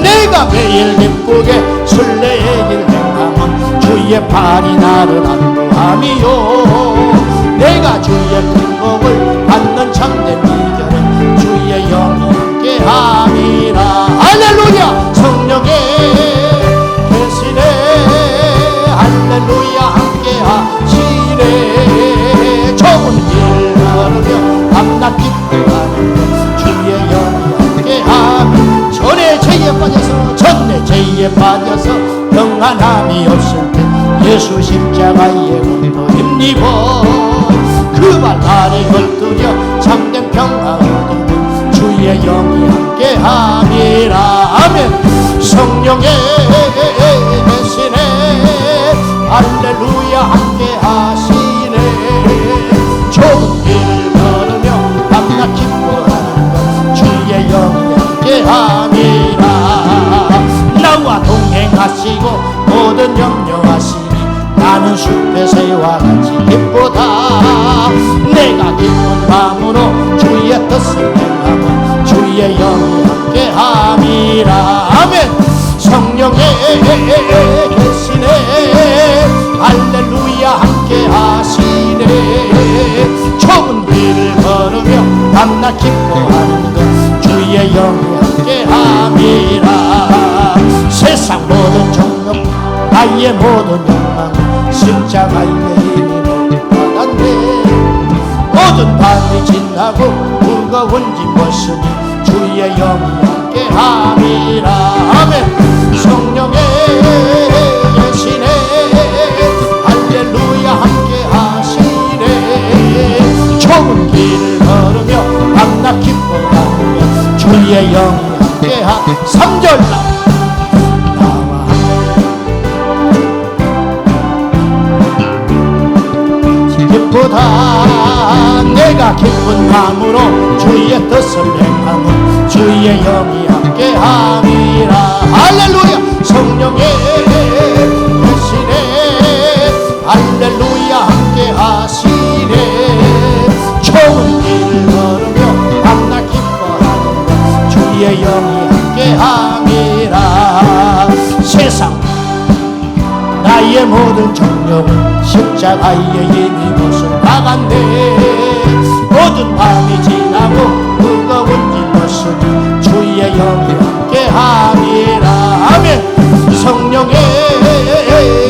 내가 매일 기쁘게 순례의 길 행하면 주의 팔이 나를 안보함이요 내가 주의 큰 복을 받는 참된 비결은 주의 영이 함께함이라 할렐루야 성령의 대신에 할렐루야 함께하시네 좁은 길 걸으며 밤낮 기뻐하는 주의 영이 함께함이 전에 죄에 빠져서 평안함이 없을 때 예수 십자가의 몸도 힘입어 그 발 아래 헐뜯려 참된 평화 얻으면 주의 영이 함께함이라 아멘 성령의 대신에 할렐루야 함께하시네 좁은 길 걸으며 밤낮 기뻐하는 것 주의 영이 함께함이라 나와 동행하시고 모든 염려하시니 나는 숲의 새와 같이 기쁘다 내가 기쁜 마음으로 주의 뜻을 행하면 주의 영이 함께함이라 아멘 성령의 계시네 할렐루야 함께하시네 좁은 길을 걸으며 밤낮 기뻐하는 것 주의 영이 함께함이라 세상 모든 정욕 나의 모든 욕망 십자가의 힘이 받았네 모든 밤이 지나고 무거운 짐 벗으니 주의 영이 함께함이라 아멘 성령의 계시네 할렐루야 함께하시네 좁은 길을 걸으며 밤낮 기뻐하며 주의 영이 함께하 3절 기쁘다 내가 기쁜 마음으로 주의 뜻을 행하면 주의 영이 함께함이라 할렐루야 성령의 계시네 할렐루야 함께하시네 좁은 길을 걸으며 밤낮 기뻐하는 주의 영이 함께함이라 세상 나의 모든 정욕은 십자가의 힘이 못을 박았네 모든 밤이 지나고 무거운 짐 벗으니 주의 영이 함께함이라 아멘 성령의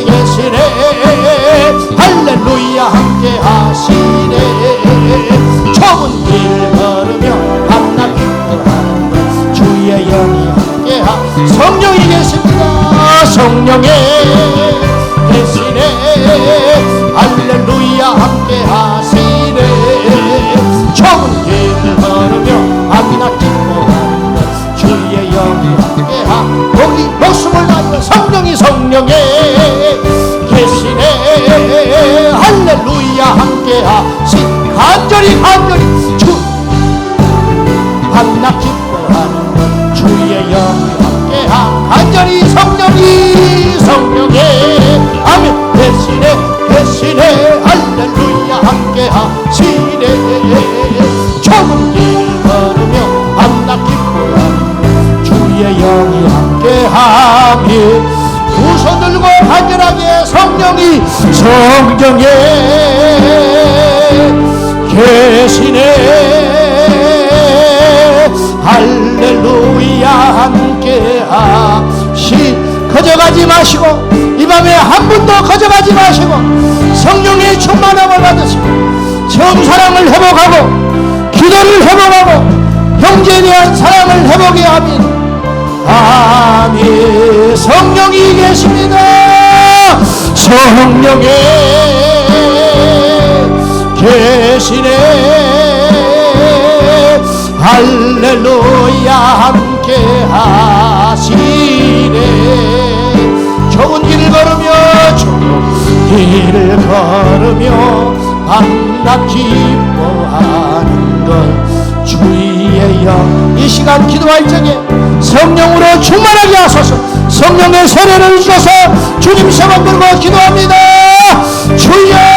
계시네 할렐루야 함께하시네 좁은 길 걸으며 밤낮 기뻐하는 주의 영이 함께하 성령이 계십니다 성령의 계시네 할렐루야 함께하시네 좁은 길을 걸으며 밤낮 기뻐하는 것 주의 영이 함께하 우리 목숨을 다하여 성령의 계시네 할렐루야 함께하시 간절히 주 밤낮 기뻐하는 것 주의 영이 함께하 간절히 성령의 아멘 대신에 할렐루야 함께하시네 좁은 길 걸으며 밤낮 기뻐하는 주의 영이 함께함이 두 손 들고 간절하게 성령의 계시네 할렐루야 함께 하시. 거저가지 마시고 이 밤에 한 분도 거저가지 마시고 성령의 충만함을 받으시고 처음 사랑을 회복하고 기도를 회복하고 형제에 대한 사랑을 회복해 아멘. 아멘. 성령이 계십니다. 성령에 계시네. 할렐루야 함께 하시네. 좋은 길을 걸으며 좋은 길을 걸으며 밤낮 기뻐하는 것 주의 영. 이 시간 기도할 적에 성령으로 충만하게 하소서. 성령의 세례를 주셔서 주님 세번 들고 기도합니다. 주여